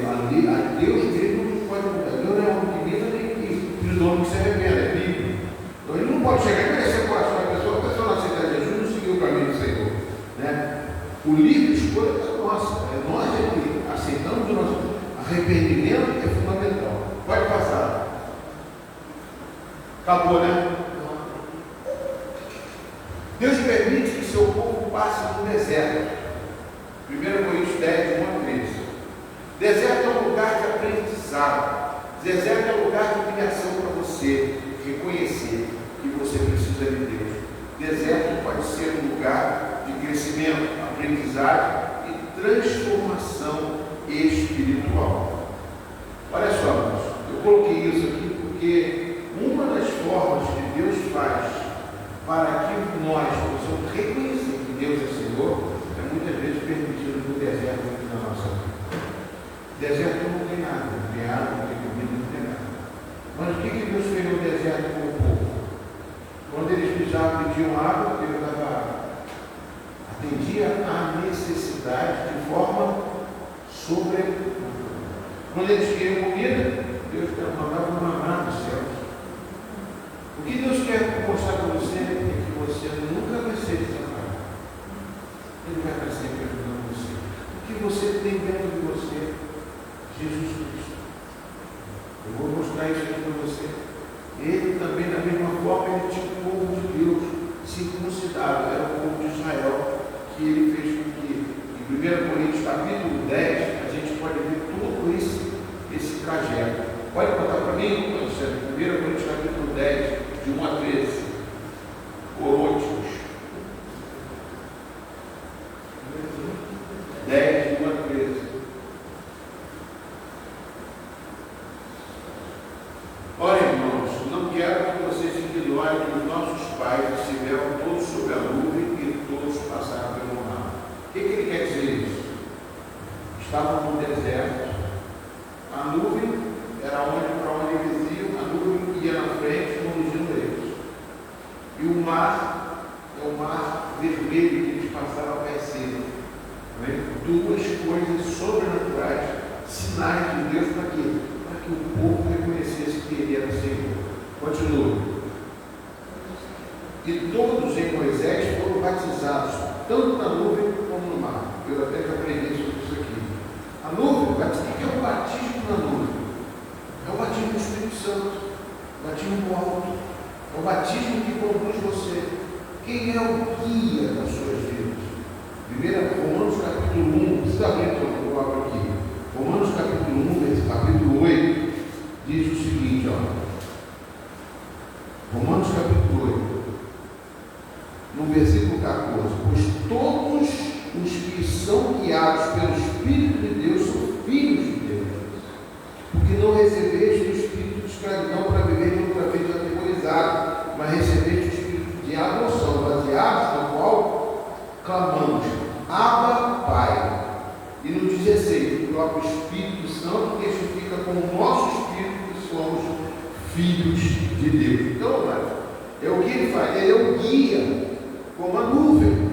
a Deus mesmo não pode mudar. Deus não é um que vida nem filho do homem que se arrependa, é bíblico. Então ele não pode chegar e endurecer o coração da pessoa, a pessoa não aceitar Jesus, não seguiu o caminho do Senhor. Né? O livre escolha é nossa. É nós que aceitamos o nosso arrependimento, é fundamental. Pode passar. Acabou, né? Deus permite que seu povo passe no deserto. 1 Coríntios 10, 1 a 13. Deserto é um lugar de aprendizado. Deserto é lugar de humilhação para você reconhecer que você precisa de Deus. Deserto pode ser um lugar de crescimento, aprendizagem e transformação espiritual. Olha só, irmãos, eu coloquei isso aqui porque uma das formas que Deus faz para que nós possamos reconhecer que Deus é Senhor é muitas vezes permitido no deserto da nossa vida. Deserto não tem nada, não tem água, não tem comida, não tem nada. Mas o que Deus fez no deserto com o povo? Quando eles precisavam pedir água, Deus dava água. Atendia à necessidade de forma sobrenatural. Quando eles queriam comida, Deus mandava uma maná dos céus. O que Deus quer mostrar para você é que você nunca vai ser desamparado. Ele vai estar sempre ajudando você. O que você tem dentro de você? Jesus Cristo. Eu vou mostrar isso aqui para você. Ele também, da mesma forma, ele tinha o povo de Deus circuncidado, era o povo de Israel, que ele fez com que, em 1 Coríntios capítulo 10, a gente pode ver todo esse trajeto. Pode botar para mim, Luciano, 1 Coríntios capítulo 10, de 1 a 13, Coríntios 10, de 1 a 13. Olha, irmãos, não quero que vocês ignorem que os nossos pais estiveram todos sob a nuvem e todos passaram pelo mar. O que ele quer dizer isso? Estavam no deserto, a nuvem era para onde eles iam, a nuvem ia na frente, conduzindo eles. E o mar é o mar vermelho que eles passaram a pé seco. Duas coisas sobrenaturais, sinais de Deus para quê? Para que o povo reconhecesse que ele era Senhor. Continua. E todos em Moisés foram batizados, tanto na nuvem como no mar. Eu até já aprendi sobre isso aqui. A nuvem, o que é o batismo na nuvem? É o batismo do Espírito Santo, o batismo do alto, é o batismo que conduz você. Quem é o guia das suas vidas? Primeiro, Romanos capítulo 1, precisa abrir o próprio aqui. Romanos capítulo 1, capítulo 8, diz o seguinte, Romanos capítulo 8, no versículo 14: pois todos os que são guiados pelo Espírito de Deus são filhos de Deus, porque não recebeste o espírito de escravidão para viver outra vez atemorizado, mas recebeste o espírito de adoção, baseado no qual clamamos, Abba, Pai. E no 16, o próprio Espírito Santo testifica com o nosso espírito que somos filhos de Deus. Então, é o que ele faz, ele é o guia, como a nuvem,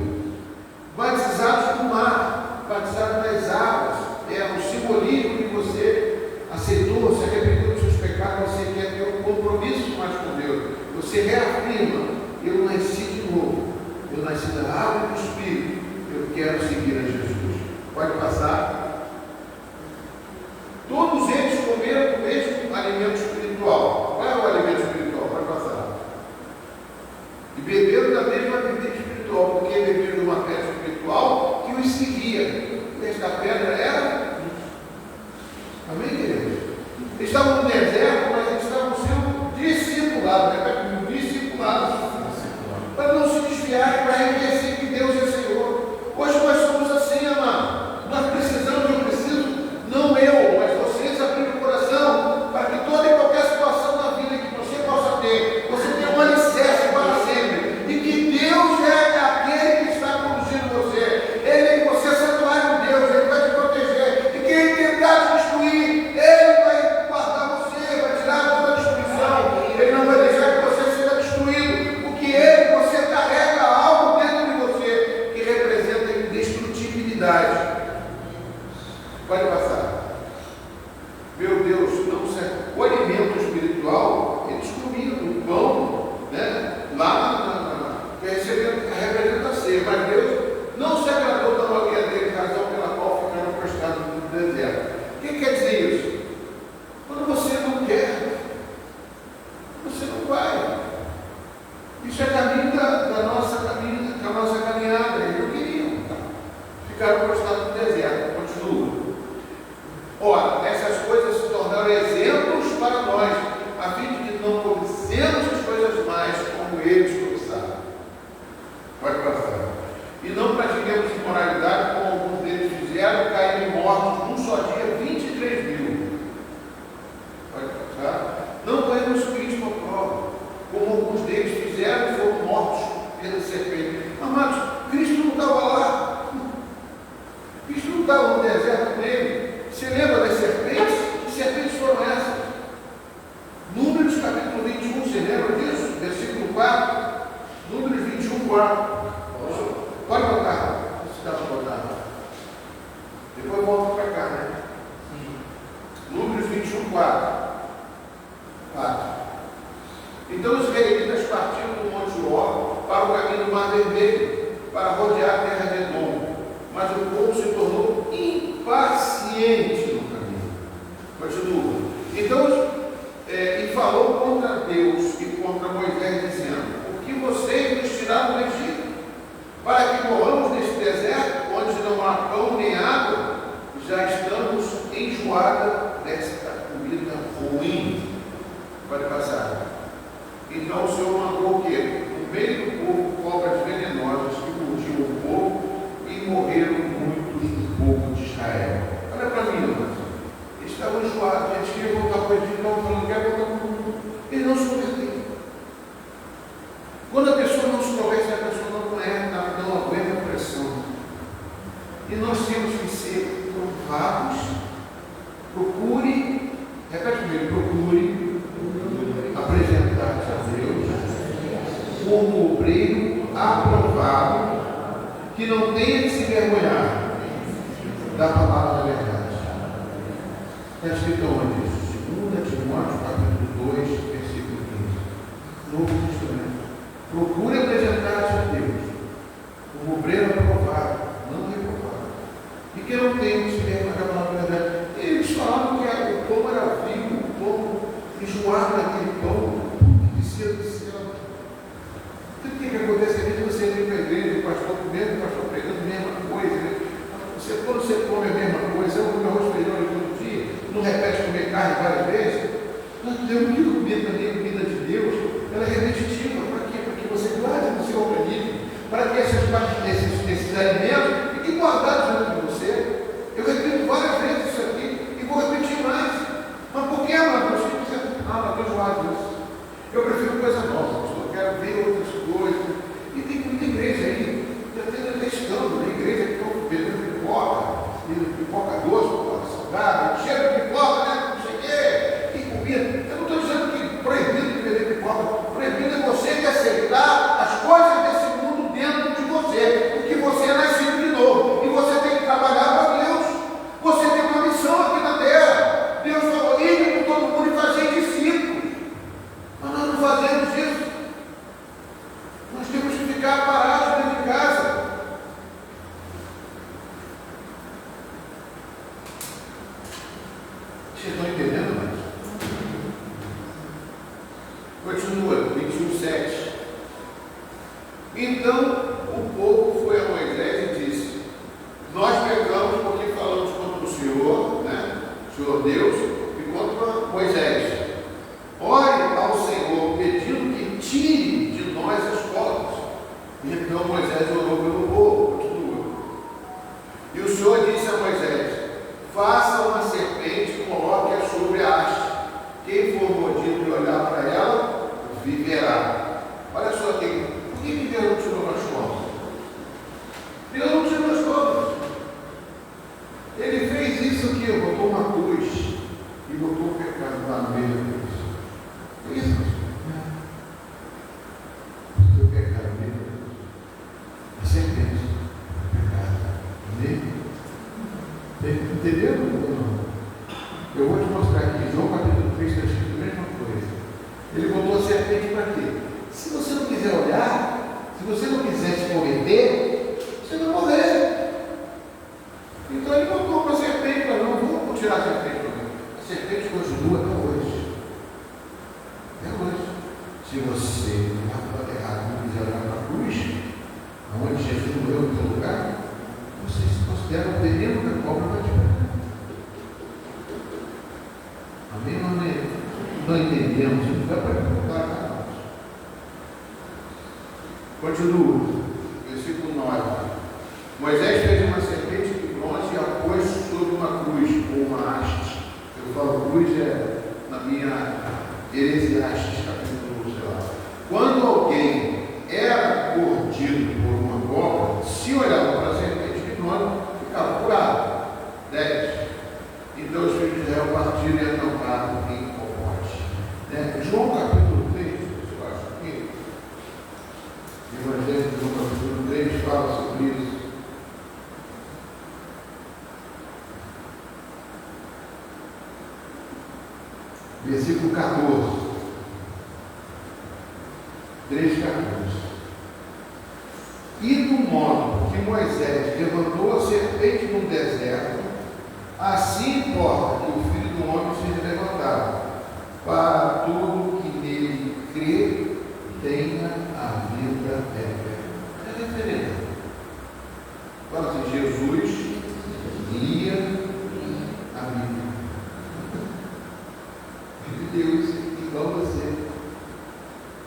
batizados no mar, batizados nas águas, é o simbolismo que você aceitou, se arrependeu dos seus pecados, você quer ter um compromisso mais com Deus, você reafirma, eu nasci de novo, eu nasci da água e do Espírito, eu quero seguir a Jesus. Pode passar. Todos eles comeram o mesmo alimento espiritual. Qual é o alimento espiritual? Pode passar. E beberam da mesma bebida espiritual, porque beberam de uma pedra espiritual que os seguia. Esta pedra era. Amém, queridos? Eles estavam no deserto, mas eles estavam sendo discipulados, discipulados, para não se desviarem, para reconhecer que Deus é Senhor. Hoje nós somos assim, amado. Nós precisamos, eu preciso, não eu, mas vocês abrirem o coração para que toda e qualquer situação na vida que você possa ter, você tenha um alicerce para sempre, e que Deus é aquele que está conduzindo você. Você é santuário de Deus, Ele vai te proteger, e quem tentar te destruir, Ele vai guardar você, vai tirar toda a destruição, Ele não vai deixar que você seja destruído, porque você carrega algo dentro de você que representa indestrutibilidade. Pode passar. Meu Deus, não serve. O alimento espiritual, eles comiam o pão, né? Lá recebendo a representa ceia, mas Deus não se agradou da maioria deles, razão pela qual ficaram prostrados no deserto. O que quer dizer isso? Quando você não quer, você não vai. Isso é caminho da nossa caminhada. Eles não queriam. Ficaram prostrados no deserto. Continua. Ora, essas coisas se tornaram exemplos para pela serpente. Amados, Cristo não estava lá. Cristo não estava no deserto com ele. Você lembra das serpentes? Que serpentes foram essas? Números capítulo 21, você lembra disso? Versículo 4. Números 21, 4. Pode botar. Se dá para botar. Depois volta para cá, né? Números 21, 4. Então os israelitas partiram do Monte Or para o caminho do Mar Vermelho, para rodear a terra de Edom. Mas o povo se tornou impaciente no caminho. Continua. Então, e falou contra Deus e contra Moisés, dizendo: por que vocês nos tiraram do Egito? Para que morramos neste deserto, onde não há pão nem água? Já estamos enjoados desta comida ruim. Pode passar. Então o Senhor mandou o quê? No meio do povo, cobras venenosas que mordiam o povo e morreram muitos do povo de Israel. Olha para mim, irmãos. Eles estavam enjoados, eles queriam voltar para o Egito, estavam falando, quer voltar para o mundo. Eles não se converteram. Quando a pessoa não se converte, a pessoa não aguenta a pressão. E nós temos que ser provados. Procure, repete comigo, procure apresentar-se a Deus como obreiro aprovado, que não tenha de se vergonhar da palavra da verdade. Está escrito onde isso? 2 Timóteo, capítulo 2, versículo 15. Novo Testamento. Procure apresentar-se a Deus como obreiro aprovado, não reprovado, e que não tenha de se vergonhar da palavra da verdade. Eles falavam que o pão era vivo, o pão enjoado daquele pão, que descia do céu. O que acontece aqui? Você vem para a igreja, o pastor comendo, o pastor pregando a mesma coisa. Né? Quando você come a mesma coisa, eu como arroz e feijão todo dia, não repete comer carne várias vezes. Nós temos que comer também a comida de Deus, ela é repetitiva. Para quê? Para que você guarde no seu organismo, para que esses alimentos fiquem guardados dentro de você. Eu repito várias vezes isso aqui e vou repetir mais. Mas por que, amado? Não estou enjoado disso. Eu prefiro coisa nova, pastor. Eu quero ver outras coisas. E tem muita igreja aí, já tem testando, né? Igreja que estão vendendo pipoca doce, pipoca salgada, cheiro de pipoca, né? Não sei o quê. E comida. Eu não estou dizendo que proibido de vender pipoca. Proibido é você que aceitar as coisas desse mundo dentro de você. Porque você é nascido de novo. E você tem que trabalhar para Deus. Você tem uma missão aqui na terra. Deus falou, ide com todo mundo e fazer discípulos. Mas nós não fazemos isso. Nós temos que ficar parados dentro de casa. Vocês estão entendendo, mas? Continua, 21:7. Então o povo foi a Moisés e disse: nós pecamos porque falamos contra o Senhor, né? O Senhor Deus, e contra Moisés. Ore ao Senhor, pedindo que tire de nós as cobras. E então Moisés orou pelo povo. Continua. E o Senhor disse a Moisés: faça uma serpente e coloque-a sobre a haste. Quem for mordido e olhar para ela, viverá. Olha só aqui. Por que Deus não tirou as cobras? Deus não tirou as cobras. Ele fez isso aqui, botou uma cruz e botou o pecado lá no meio da cruz. É isso, o teu pecado no meio da cruz. A serpente, o pecado no meio. Entendeu? Eu vou te mostrar aqui, João capítulo 3 está escrito a mesma coisa. Ele botou a serpente para quê? Se você não quiser olhar, se você não quiser se converter, você vai morrer. Então ele botou uma serpente para não, vou tirar a serpente para mim. A serpente continua até hoje. Até hoje. Se você não está errado, não quiser olhar para a cruz, onde Jesus morreu no teu lugar, você se considera o veneno da cobra vai te pegar. Amém ou amém? Não entendemos, não dá para contar. Continua, versículo 9. Moisés fez uma serpente de bronze e a pôs sobre uma cruz, ou uma haste. Eu falo cruz na minha Heresiastes, capítulo 11. Quando alguém era mordido por uma cobra, se olhava para a serpente venenosa, ficava curado. 10. Então os filhos de Israel partiram e acamparam em Obote. João capítulo 3, eu acho que o Evangelho de João capítulo 3 fala sobre isso. Versículo 14. 3,14. E do modo que Moisés levantou a serpente no deserto, assim importa que o Filho do Homem seja levantado, para todo que nele crê tenha a vida eterna. É referência. Fala assim, Jesus lia a Bíblia. Deus, igual você.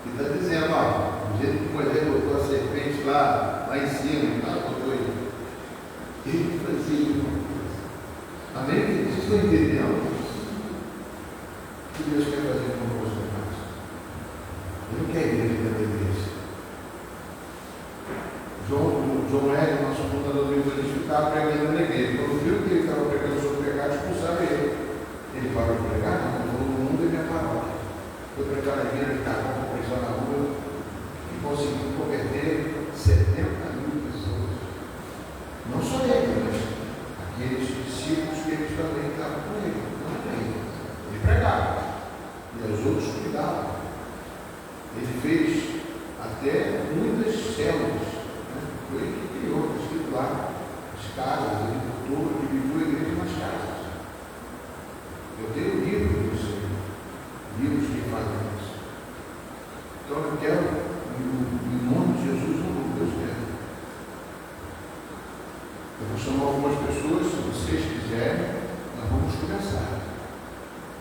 Ele está dizendo, ó, do jeito que Moisés botou a serpente lá em cima, botou ele fazia uma coisa. Amém? Vocês estão entendendo? O que Deus quer fazer com você, irmãos? Ele não quer a igreja dentro da igreja. João Hélio, nosso fundador do Evangelho, estava pregando na igreja. Quando viu que ele estava pregando sobre o pecado, expulsaram ele. Ele parou de pregar, não, todo mundo é minha paróquia. Foi pregar na igreja, estava com pressão na rua e conseguiu converter 70 mil pessoas. Não só ele, mas aqueles discípulos que eles também estavam com ele. Não é ele. Ele pregava. E os outros cuidavam. Ele fez até muitas células. Foi ele que criou, escrito lá, as casas, ele botou, ele viveu a igreja nas casas. Eu tenho livros disso, livros que fazem isso. Então eu quero, em nome de Jesus, um Deus quer. Eu vou chamar algumas pessoas, se vocês quiserem, nós vamos começar.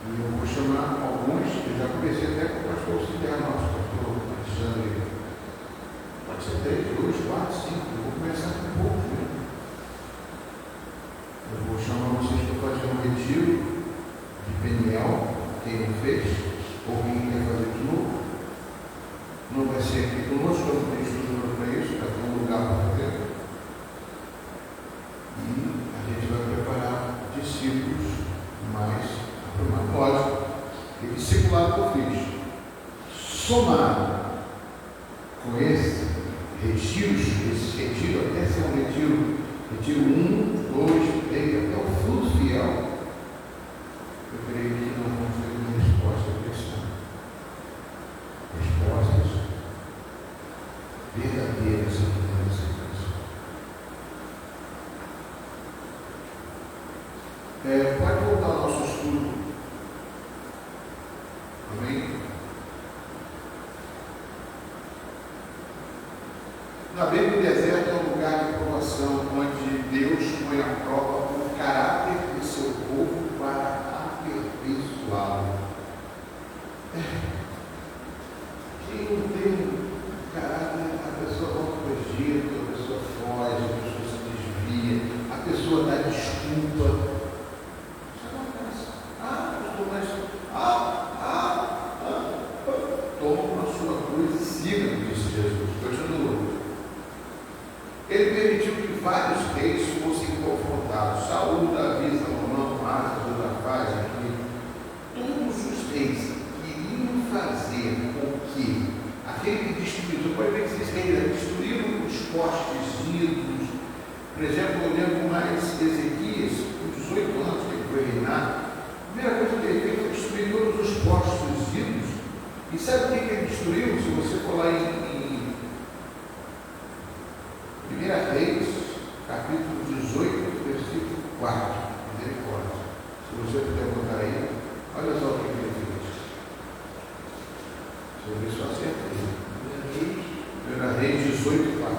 E eu vou chamar alguns, eu já comecei até com o pastor auxiliar nosso, pastor Alexandre. Pode ser 3, 2, 4, 5, eu vou começar com poucos mesmo. Eu vou chamar vocês para fazer um retiro de Peniel, quem não fez, ou quem quer fazer de novo. Não vai ser aqui conosco, não tem estrutura para isso, vai ter um lugar para fazer. E a gente vai preparar discípulos mais aprimorados. E discipulado que eu fiz, somado com esse retiro, até ser um retiro 1, 2, 3, até o fruto fiel. Eu creio que nós vamos ter uma resposta cristã. Respostas verdadeiras aqui nessa igreja. Pode voltar ao nosso estudo. Amém? Na Bíblia, o deserto é um lugar de provação, onde Deus põe à prova o caráter do seu povo para aperfeiçoá-lo. Quem não tem caráter, a pessoa volta para o Egito, a pessoa foge, a pessoa se desvia, a pessoa dá desculpa. Isso acontece. Toma a sua cruz e siga, disse Jesus. Continua. Ele permitiu que vários reis fossem confrontados. Saúl, Davi, Salomão, Asa, Josafá, Jaquim. Todos os reis queriam fazer com que aquele que destruiu, pode ver que esses reis destruíram os postes ídolos. Por exemplo, eu lembro mais Ezequias, com 18 anos que ele foi reinar. A primeira coisa que ele fez foi destruir todos os postes ídolos. E sabe o que ele destruiu? Se você for lá em 1 Reis, capítulo 18, versículo 4, misericórdia. Se você puder botar aí, olha só o que ele fez. Se eu ver só acertei. 1 Reis 18, 4.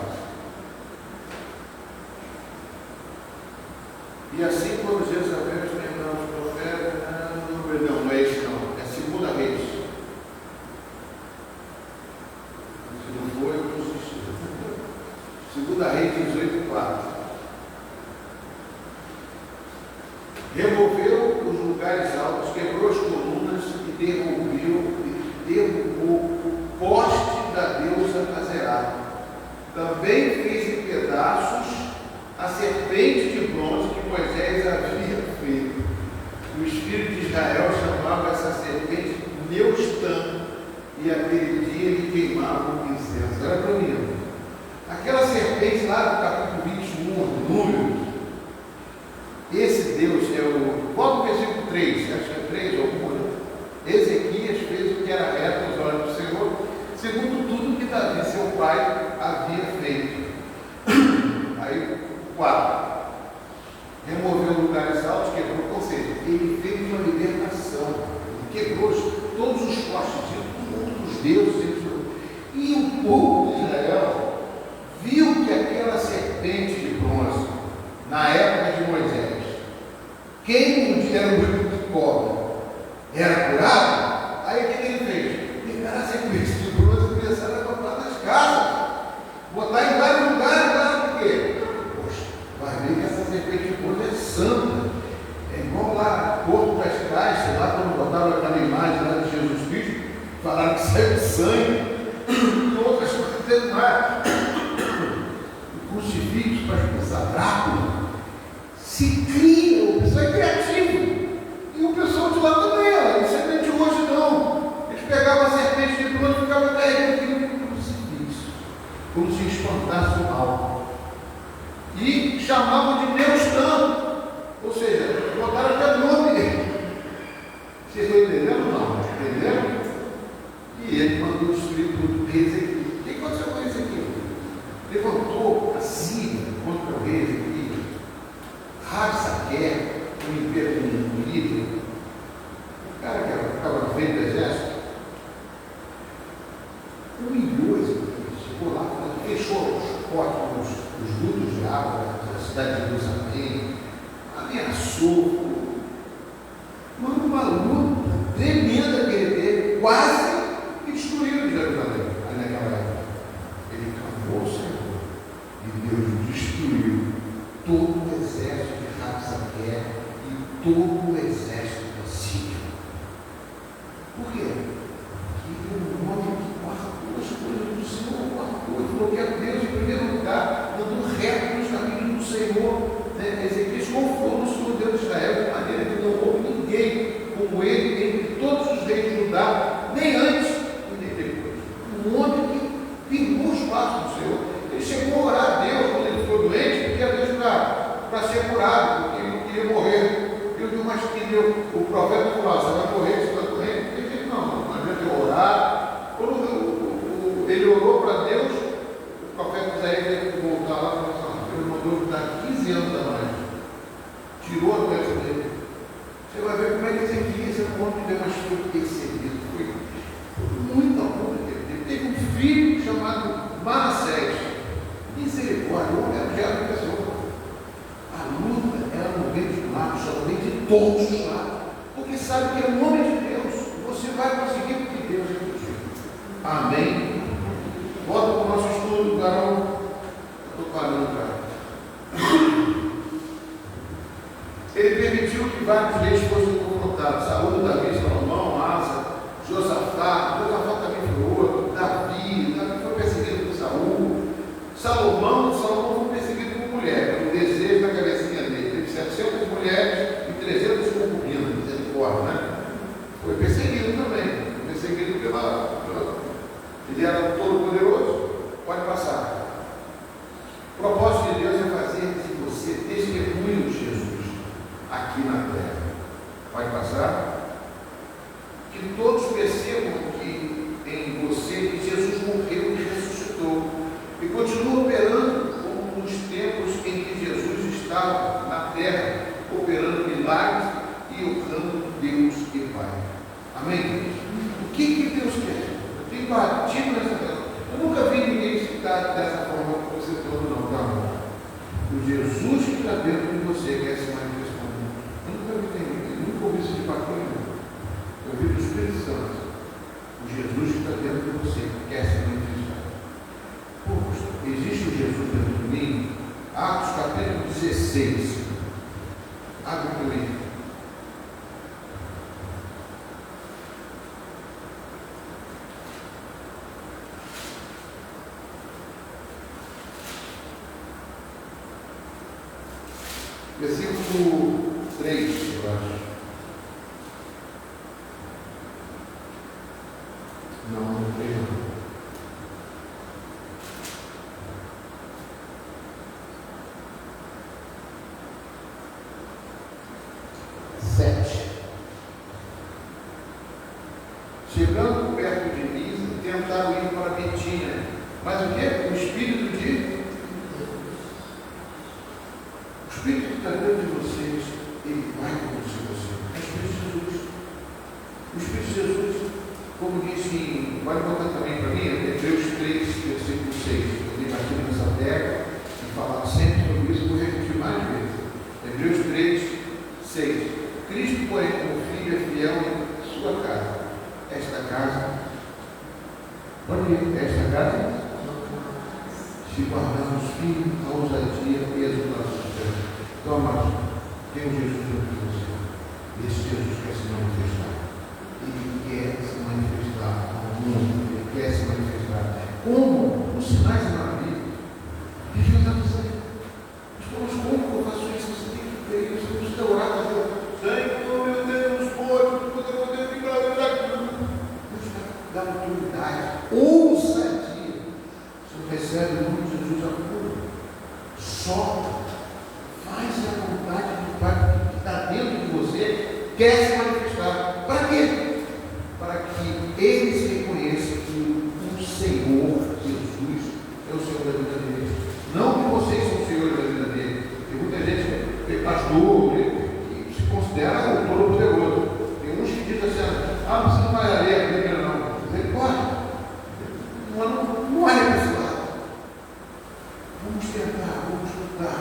E assim, quando Jezabel experimentava os profetas, não é esse não, é 2 Reis. Se não for, eu não assisti. 2 Reis 18, 4. Removeu os lugares altos, quebrou as colunas e derrubou o poste da deusa Azerá. Também fez em pedaços a serpente de bronze que Moisés havia feito. O espírito de Israel chamava essa serpente Neustã, e aquele dia ele queimava o incenso. Era para mim. Aquela serpente lá do capítulo 21, do Números, esse Deus é o. Volta no versículo 3, acho que é 3 ou 1. Ezequias fez o que era reto aos olhos do Senhor, segundo tudo que Davi, seu pai, havia feito. Aí, 4. Removeu lugares altos, quebrou, ou seja, ele fez uma libertação, ele quebrou todos os postes dos deuses, e o povo de Israel viu que aquela serpente de bronze, na época de Moisés, quem era o rico de cobra, era curado. Aí o que ele fez? Pegaram a serpente de bronze e começaram a botar nas casas, botar em vários lugares. Por quê? Poxa, vai ver que essa serpente de bronze é santa, é igual lá Porto das Caixas, lá quando botaram aquela imagem lá de Jesus Cristo, falaram que saiu sangue e outras coisas mais. O crucifixo para expulsar Drácula. Se cria, o pessoal é criativo. E o pessoal de lá também, isso é de hoje não. Eles pegavam a serpente de bronze e ficavam carregando aquilo no crucifixo, como se espantasse o mal. E chamavam de Neustã, ou seja, botaram até o nome dele. Vocês estão entendendo ou não? Entenderam? E ele mandou destruir tudo. Ezequias. O que aconteceu com Ezequias? Levantou a Síria contra o rei Ezequias. Rabsaquer, um líder, o cara que ficava na frente do exército, humilhou Ezequias, chegou lá, fechou os potes, os dutos de água da cidade de Jerusalém, ameaçou, mano, uma luta tremenda que ele teve, quase que destruiu Jerusalém, naquela época. Ele clamou ao Senhor e Deus destruiu todo o exército de Rabsaquer e todo o exército da Síria. Por quê? Porque o homem que guardou as coisas do Senhor, guardou, ele falou que é Deus em primeiro lugar, andou reto nos caminhos do Senhor. Ezequias confiou no Senhor Deus de Israel, de maneira que não houve ninguém como ele entre todos os reis de Judá, nem antes e nem depois. Um homem que firmou os passos do Senhor. Ele chegou a orar a Deus quando ele ficou doente, porque a Deus para ser curado, porque ele não queria morrer. Eu vi mais que o profeta falou: você vai morrer, você vai morrer. Ele disse: não adianta eu orar. Quando ele orou para Deus, o profeta Isaías teve que voltar lá e falou assim: Deus mandou ele dar 15 anos a mais. Tirou a doença dele. Você vai ver como é que Ezequias é um homem que demonstrou percebido. Foi muita honra que ele teve. Teve um filho chamado Manassés. Misericórdia, o homem era o diabo da pessoa. A luta era no meio de lados, somente de todos os lados. Porque sabe que é um homem de Deus. Você vai conseguir porque Deus é contigo. Amém? Volta para o nosso estudo, Carol. Estou parando, cara. Ele permitiu que vários reis fossem confrontados. Saúl, Davi, Salomão, Asa, Josafá também foi outro, Davi foi perseguido por Saúl. Salomão foi perseguido por mulher, pelo desejo da cabecinha dele. Teve 700 mulheres e 300 concubinas, misericórdia, né? Foi perseguido também. Perseguido ele era todo poderoso. Pode passar. O propósito de Deus é fazer de você testemunho de Jesus aqui na terra. Pode passar? Que todos percebam que em você que Jesus morreu e ressuscitou e continua operando como nos tempos em que Jesus estava na terra, operando milagres e honrando Deus e Pai. Amém? O que Deus quer? Eu tenho batido nessa terra. Eu nunca vi ninguém explicar dessa forma que você falou, não, tá? O Jesus que está dentro de você quer se manifestar. Eu nunca vi ninguém, nunca ouvi isso de bacana. Eu vi do Espírito Santo. O Jesus que está dentro de você quer se manifestar. Poxa, existe o Jesus dentro de mim? Atos capítulo 16. Abre comigo. Versículo 3, eu acho. Não 3 não. Chegando perto de mim, tentaram ir para Betina. Mas o que? O Espírito que está dentro de vocês, ele vai conduzir você. É o Espírito de Jesus, como disse, pode botar também para mim, Hebreus 3, versículo 6. Eu tenho aqui nessa terra e falar sempre sobre isso, vou repetir mais vezes. Hebreus 3, 6. Cristo, porém, como filho, é fiel em sua casa. Esta casa, se guardarmos firme a ousadia e a exultação do céu. Então, amados, tem um Jesus dentro de você. Esse Jesus quer se manifestar. Ele quer se manifestar ao mundo. Ele quer se manifestar. Como? Os sinais e maravilhas. E Jesus está dizendo, mas como eu faço isso? Você tem que ter isso. Você precisa orar para Deus. Senhor, meu Deus, poder ficar da autoridade, ousadia. Você recebe o nome de Jesus a cura. Solta. Faz a vontade do Pai que está dentro de você, quer se manifestar. Para quê? Para que eles reconheçam que o Senhor Jesus é o Senhor da vida deles. Não que vocês são o Senhor da vida deles. Tem muita gente que é pastor, que se considera o todo-poderoso. Tem uns que dizem assim, você não vai ler a Bíblia não. Você pode. Mas não olha para esse lado. Vamos tentar, vamos estudar.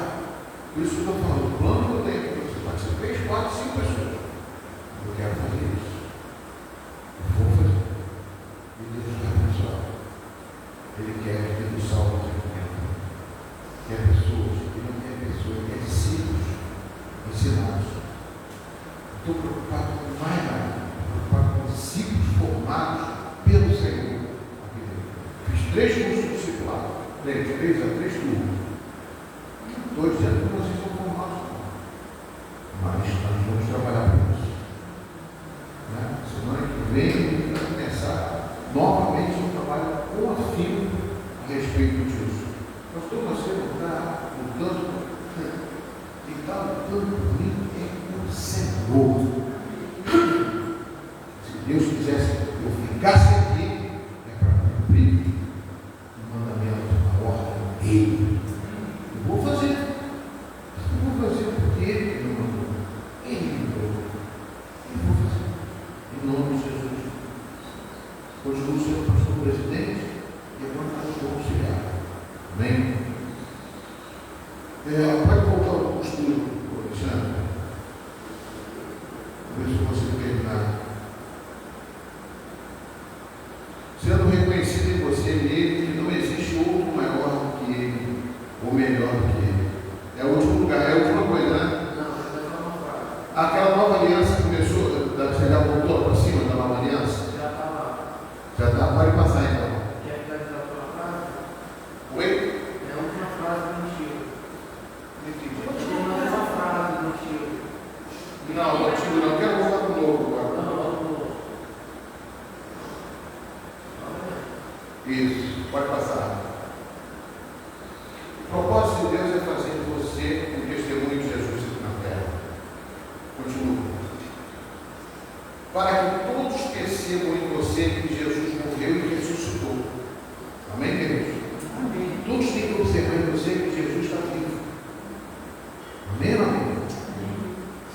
Por isso que eu estou falando, o plano que eu tenho para você, pode ser 3, 4, 5 pessoas. Eu quero fazer isso. Eu vou fazer. E Deus vai abençoar. Ele quer que Deus salve o tempo. Quer pessoas, ele não quer pessoas, ele quer discípulos ensinados. Estou preocupado com mais nada. Estou preocupado com discípulos formados pelo Senhor. Fiz 3 cursos de discipulado. 3 turmas. Estou dizendo que vocês são formados, mas nós vamos trabalhar por isso. Semana que vem, vai começar novamente um trabalho com afinco a respeito disso. Pastor, você não está lutando, quem está lutando por mim é o Senhor. Se Deus quisesse que eu ficasse aqui, é para cumprir o mandamento, a ordem dele. Vou fazer porque Ele me mandou. Ele me mandou. E vou fazer. Em nome de Jesus. Continuo sendo pastor presidente e agora pastor auxiliar. Amém? Pode voltar ao costume, Alexandre. Vamos ver se eu consigo terminar. Sendo reconhecido em você nele, que não existe outro maior do que ele, ou melhor do que ele. É o último lugar, é a última coisa, né? Não, aquela nova aliança começou, você já voltou para cima da nova aliança? Já está lá. Já está, pode passar então. Quer finalizar a tua frase? Oi? É a última frase do antigo. Não entendi. Não é uma frase do antigo. Não, do antigo não, quero voltar para o novo agora. Não. Isso, pode passar. O propósito de Deus é fazer de você um testemunho de Jesus aqui na terra. Continua. Para que todos percebam em você que Jesus morreu e ressuscitou. Amém, queridos? Amém. Todos têm que observar em você que Jesus está vivo. Amém, amém?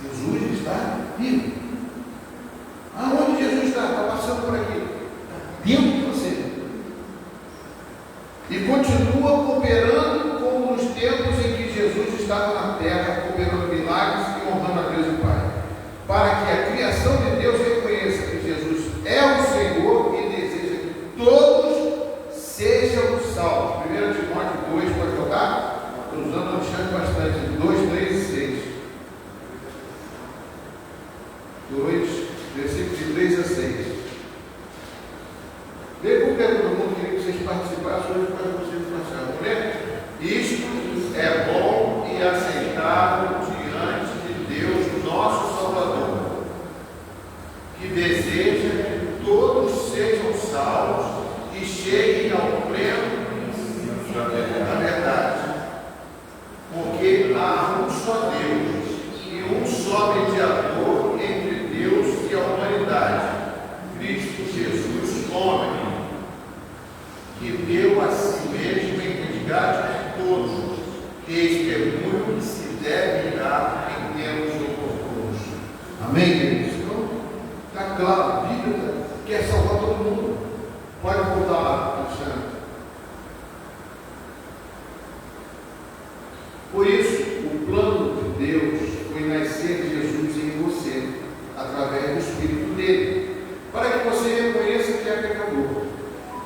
Jesus está vivo. Aonde Jesus está? Está passando por aqui. Está dentro de você. E continua cooperando como nos tempos em que Jesus estava na terra, cooperando milagres e honrando a Deus e Pai. Para que a criação de Deus reconheça que Jesus é o Senhor e deseja que todos sejam salvos. 1 Timóteo 2, pode colocar? Estou usando o Alexandre bastante. 2, 3 e 6. 2, versículos de 3 a 6. Vê como todo mundo queria que vocês participassem hoje para vocês passaram. Isto é bom e aceitável deseja que todos sejam salvos e cheguem ao pleno da verdade. Porque há um só Deus e um só mediador entre Deus e a humanidade, Cristo Jesus, homem, que deu a si mesmo em resgate de todos, testemunho que se deve dar em tempos oportunos. Amém, queridos? Então, está claro, a Bíblia quer salvar todo mundo. Pode voltar lá, Alexandre. Por isso, o plano de Deus foi nascer Jesus em você, através do Espírito dele, para que você reconheça que é pecador,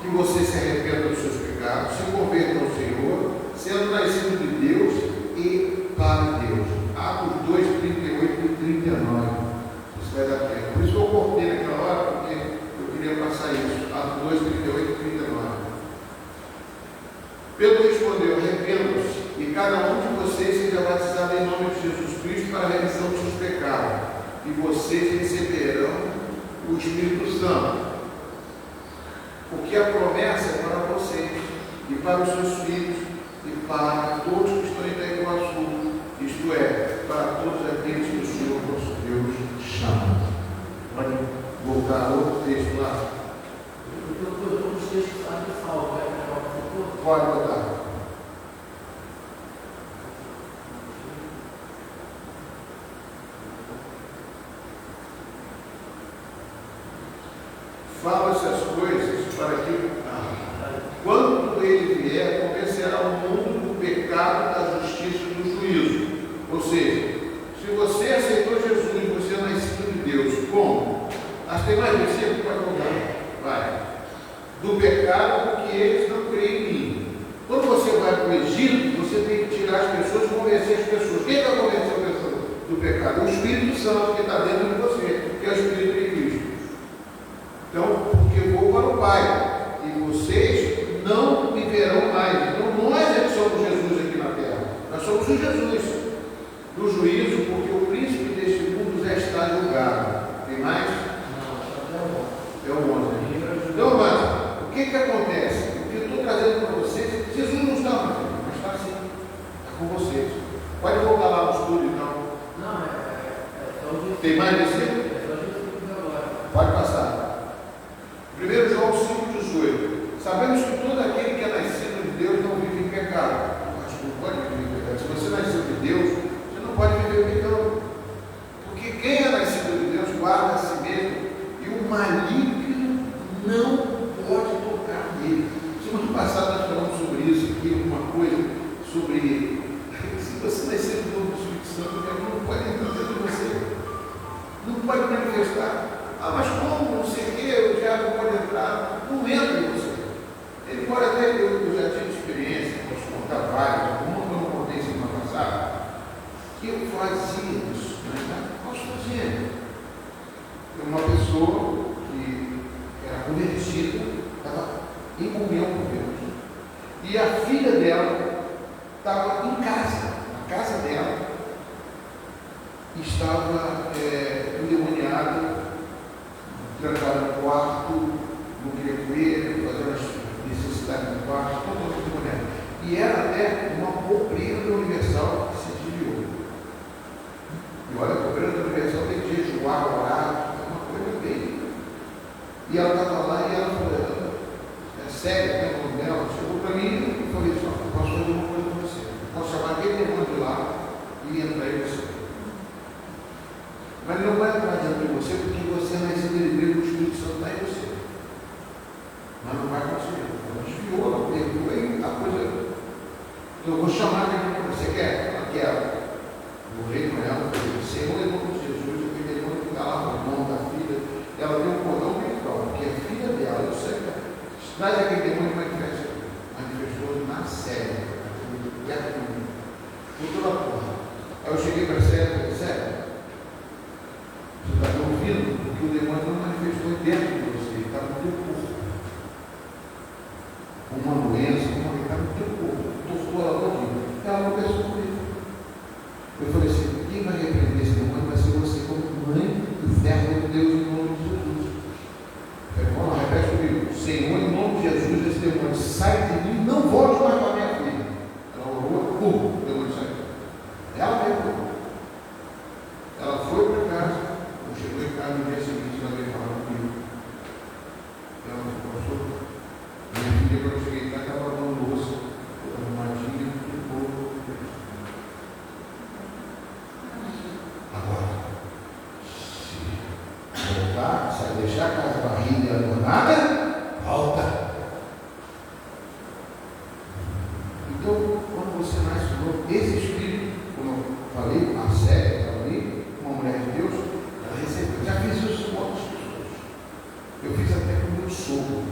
que você se arrependa dos seus pecados, se converta ao Senhor, sendo nascido de Deus e para Deus. Atos 2, 38 e 39. Isso vai dar tempo. Por isso que eu cortei naquela hora, porque eu queria passar isso. Atos 2, 38 e 39. Pedro respondeu: arrependam-se e cada um de vocês seja batizado em nome de Jesus Cristo para a remissão dos seus pecados, e vocês receberão o Espírito Santo. Porque a promessa é para vocês e para os seus filhos e para todos que estão em Itaiguaçu, isto é, para todos aqueles que o Senhor nosso Deus chama. Pode voltar ao outro texto lá. Pode botar. Fala essas coisas para que, quando ele vier, convencerá o mundo do pecado, da justiça e do juízo. Ou seja, se você aceitou Jesus, você é nascido de Deus. Como? Acho que tem mais versículo para contar. Vai. Do pecado, porque eles não creem em mim. Quando você vai para o Egito, você tem que tirar as pessoas e convencer as pessoas. Quem vai convencer a pessoa do pecado? O Espírito Santo que está dentro de você, que é o Espírito de Cristo. Então, porque eu vou para o Pai, e vocês não viverão mais. Então, nós é que somos Jesus aqui na terra. Nós somos o Jesus do juízo, porque o príncipe deste mundo já está julgado. Tem mais? É o 11. Então, mas, o que acontece? O que eu estou trazendo para vocês, Jesus não está mais, mas está assim, está com vocês. Pode voltar lá no estudo, então. Tem mais versículo? Pode passar. 1 João 5,18. Sabemos que todo aquele que é nascido de Deus não vive em pecado. Mas não pode viver em pecado. Se você nasceu de Deus, você não pode viver em pecado. Porque quem é nascido de Deus guarda a si mesmo, e o maligno não pode tocar nele. Semana passada nós falamos sobre isso aqui, uma coisa sobre se você nascer do novo Espírito Santo, o maligno não pode entrar dentro de você. Não pode manifestar. Mas como? Não sei o que, o diabo pode entrar. Não entra em você. Ele pode até, eu já tive experiência, posso contar várias, alguma que eu não contei semana passada, que eu fazia isso, mas posso fazer. Tem uma pessoa que era convertida, estava em comunhão com Deus, e a filha dela estava em casa, na casa dela, estava endemoniada, trancada no quarto, não queria comer, fazendo as necessidades no quarto, toda mulher. E era até uma obreira da Universal que se desviou. E olha, a obreira da Universal tem que jejuar, orar, é uma coisa bem. E ela estava lá e ela falou: é sério, tem o nome dela? Chegou para mim e falei assim: posso fazer uma coisa com você. Posso chamar aquele demônio de lá e entrar em você. Mas não vai entrar dentro de você porque você é nascido de Deus, o Espírito Santo está em você. Mas não vai conseguir. Ela desviou, ela pegou aí a coisa. Eu vou chamar aqui para você. Quer? Ela quer. Eu orei com ela, falei: Senhor, em nome de Jesus, eu pedi que está lá no mão da filha. Ela tem um cordão virtual, que é filha dela. Eu sei que traz aquele demônio manifestou na série. Por toda a porra. Aí eu cheguei para a série e falei: sério? Você está me ouvindo? Porque o demônio não manifestou dentro de você, ele está no teu corpo. Uma doença, uma está no teu corpo. Tostou ela todinha. Ela conversou comigo. Eu falei assim: quem vai repreender esse demônio vai ser você, como mãe do servo de Deus em nome de Jesus. varrida e adornada, volta. Então, quando você nasce de novo, esse Espírito, como eu falei, a Célia que estava ali, uma mulher de Deus, ela recebeu. Já fiz isso com outras pessoas. Eu fiz até com o meu sogro.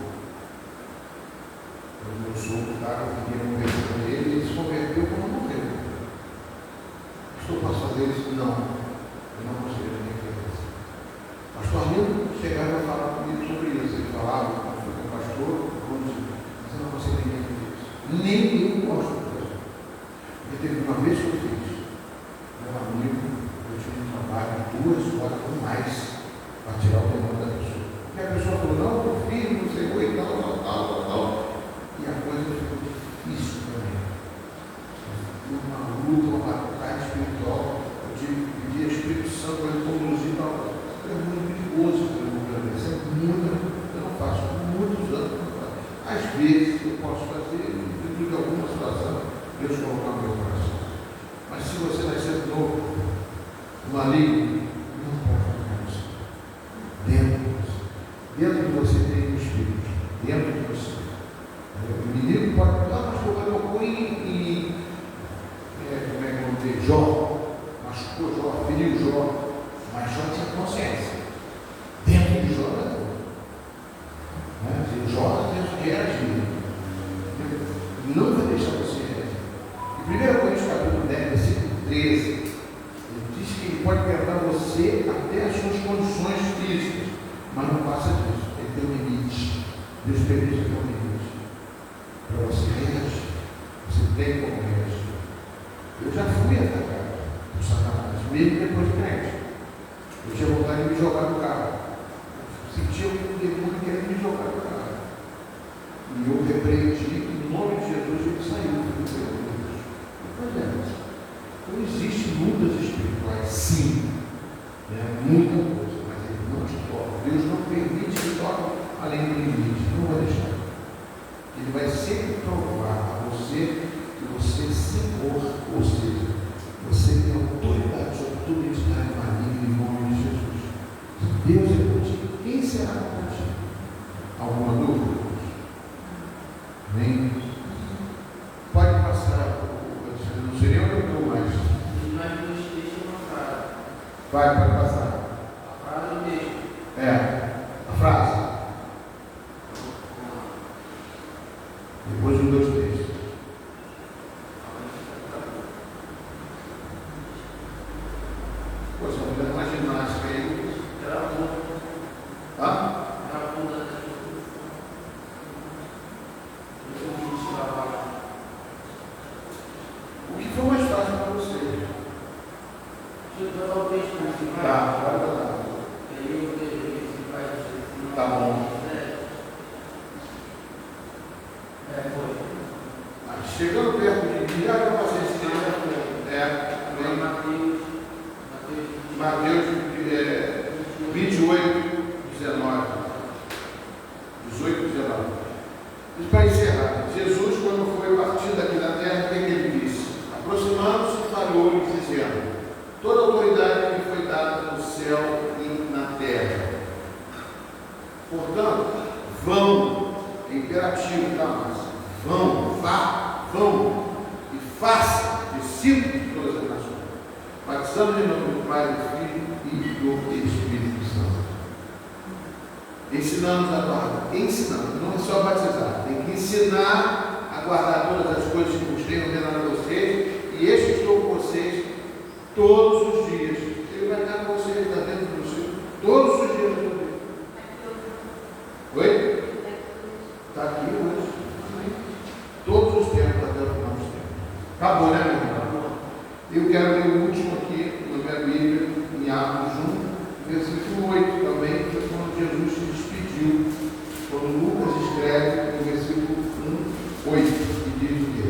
O meu sogro estava, eu queria conversar com ele, e ele se converteu quando morreu. Pastor, posso fazer isso? Não. Eu não consigo nem fazer isso. Pastor Nildo chegava a falar comigo sobre isso. Ele falava, quando foi com o pastor, mas eu não consigo nem fazer isso. Nem eu gosto de fazer. Porque teve uma vez que eu fiz. Meu amigo, eu tinha um trabalho de 2 horas ou mais para tirar o demônio da pessoa. Porque a pessoa falou, não, eu fiz, não sei o que, tal. E a coisa ficou difícil também. Uma luta, uma batalha espiritual. Eu tive que pedir ao Espírito Santo para ele conduzir para lá. É muito perigoso para mim. Isso é muito, eu não faço há muitos anos. Às vezes eu posso fazer, dentro de alguma situação, Deus colocar no meu coração. Mas se você nascer de novo, maligno, não pode fazer isso. Dentro de você tem um Espírito. Dentro de você. O menino pode falar, mas eu fui em como é que eu vou dizer? Jó. Machucou Jó, feriu Jó. Mas Jó tinha consciência. Dentro de Jó era tudo. Jó, Deus reagir. Não vai deixar você reagir. Em 1 Coríntios capítulo 10, versículo 13, ele diz que ele pode quebrar você até as suas condições físicas, mas não passa disso. Ele tem um limite. Deus permite ter um limite. Para você reagir. Você tem como reagir. Eu já fui atacado por Satanás, mesmo depois de crente. Eu tinha vontade de me jogar do carro. Sentia um demônio querendo me jogar do carro. E eu repreendi, em nome de Jesus, ele saiu do meu Deus. Então existem lutas espirituais, sim. Muita coisa, mas ele não te toca. Deus não permite que toque além do limite. Não vai deixar. Ele vai sempre provar a você que você é Senhor, ou seja, você tem autoridade sobre tudo isso que está maligno em nome de Jesus. Deus é contigo. Quem será contigo? Alguma dúvida? Amém? Pode passar. Não sei nem onde eu estou mais. Vai, pode passar. A frase mesmo. A frase. Depois de 1, 2, 3. Pô, se eu fizer uma ginástica aí. Hã? O que for mais fácil para você? Tá, vai lá. Tá bom. Chegando perto de mim, já que eu passei esse tempo, Mateus 28, 19. 18, 19. E para encerrar, Jesus, quando foi partido aqui da terra, o que ele disse? Aproximando-se, falou-lhes, dizendo: toda autoridade me foi dada no céu e na terra. Portanto, vão, é imperativo, tá, mas vão e façam discípulos de todas as nações, batizando em nome do Pai, do Filho e do Espírito Santo. Ensinando a guardar, ensinando, não é só batizar, tem que ensinar a guardar todas as coisas que vos tenho ordenado a vocês, e eis que estou com vocês todos os dias. Ele vai estar com vocês, está dentro do seu, todos os dias da vida. Oi? Está aqui hoje. Todos os tempos até o final dos tempos. Acabou, né, meu irmão? Eu quero ler o último aqui, na minha Bíblia, em Atos 1, versículo 8 também, que foi quando Jesus se despediu. Quando Lucas escreve no versículo 1, 8, que diz o quê?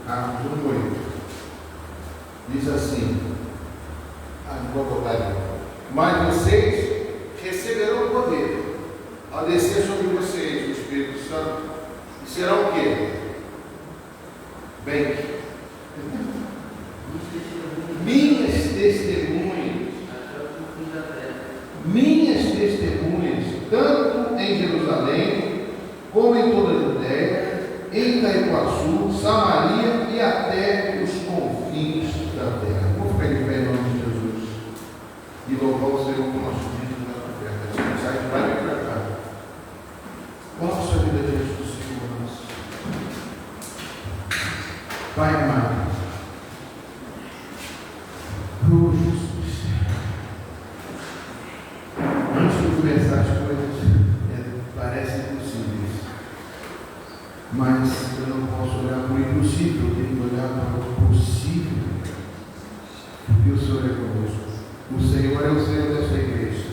Atos 1, 8. Diz assim, vou botar ali. Mas vocês receberão poder ao descer sobre vocês o Espírito Santo, e serão o quê? Bem, minhas testemunhas, Jerusalém, como em toda a Judéia, em Itaipuaçu, Samaria e até os confins da terra. Vamos ficar de pé em nome de Jesus e louvar o Senhor com o nosso vídeo na oferta. A gente sai de lá e para cá. Coloque sua vida diante do Senhor nosso. Pai amado, Jesus, antes de começar as coisas parecem impossíveis, mas eu não posso olhar para o impossível, eu tenho que olhar para o possível, porque o Senhor é conosco. O Senhor é o Senhor desta igreja.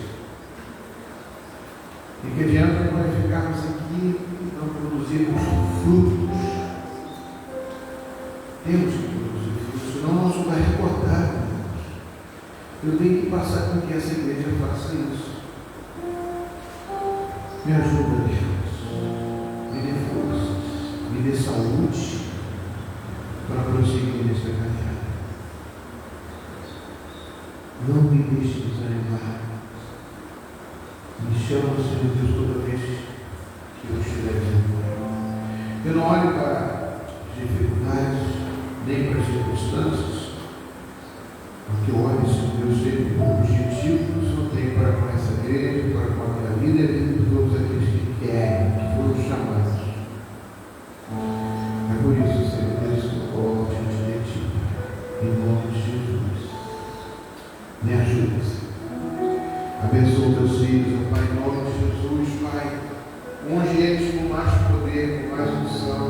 E que adianta nós ficarmos aqui e não produzirmos frutos. Temos que produzir frutos, senão nós vamos recordar. Eu tenho que passar com que essa igreja faça isso. Me ajuda, Deus. Me dê forças, me dê saúde para prosseguir nesta caminhada. Não me deixe desanimar. Me chama, Senhor Deus, toda vez que eu estiver desanimado. Eu não olho para as dificuldades, nem para as circunstâncias, porque eu olho, Senhor Deus, sempre para o objetivo que o Senhor tem para com essa igreja, para com a minha vida e a vida de todos aqueles que querem, que foram chamados. É por isso, Senhor Deus, que eu coloco diante de Ti, em nome de Jesus. Me ajuda, Senhor. Abençoa teus filhos, Pai, em nome de Jesus, Pai. Unge eles com mais poder, com mais unção,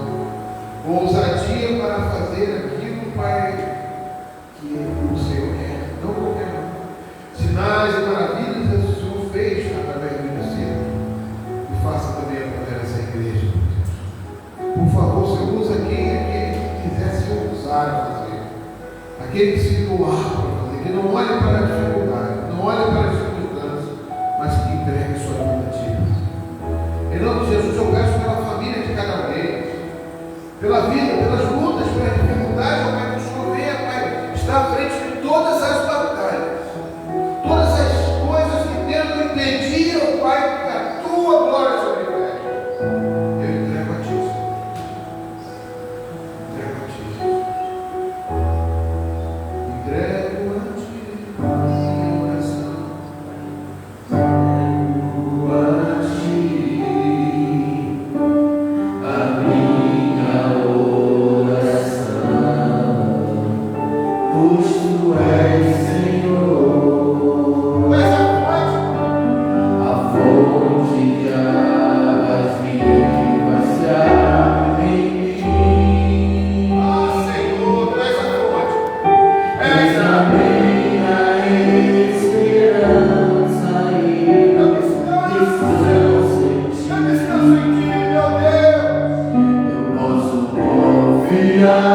com ousadia para fazer aquilo, Pai, que o Senhor quer, não qualquer um. Sinais e maravilhas o Senhor fez através do discípulo. E faça também através dessa igreja. Por favor, Senhor, usa quem é que quiser se ousar a fazer. Aquele que se doar para fazer, que não olhe para a dificuldade, não olhe para as circunstâncias, mas que entregue sua vida a Ti. Em nome de Jesus, eu peço pela família de cada vez, pela vida, pelas lutas, pelas dificuldades, ó Pai, que o Senhor venha, Pai, estar à frente de todas as batalhas, todas as coisas que tentam impedir, ó Pai, que a Tua glória se manifeste. Eu entrego a Ti, Senhor. Entrego a Ti, Jesus. Entrego a Ti, minha oração. Entrego a Ti, a minha oração. Pois Tu és Senhor, a fonte de águas vivas se abre em mim. Ah, Senhor, Tu és a fonte, és a minha esperança e descanso em Ti, meu Deus. Eu posso confiar.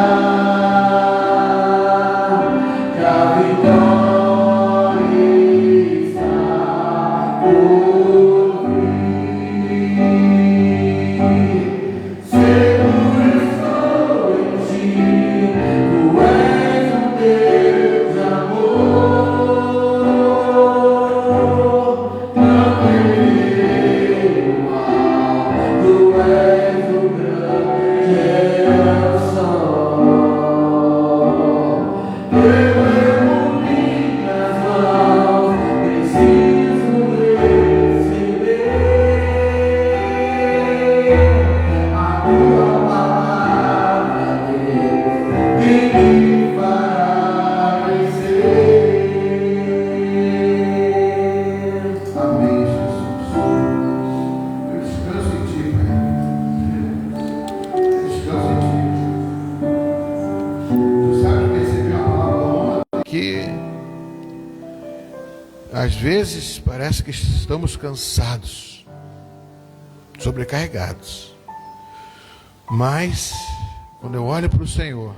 Às vezes parece que estamos cansados, sobrecarregados, mas quando eu olho para o Senhor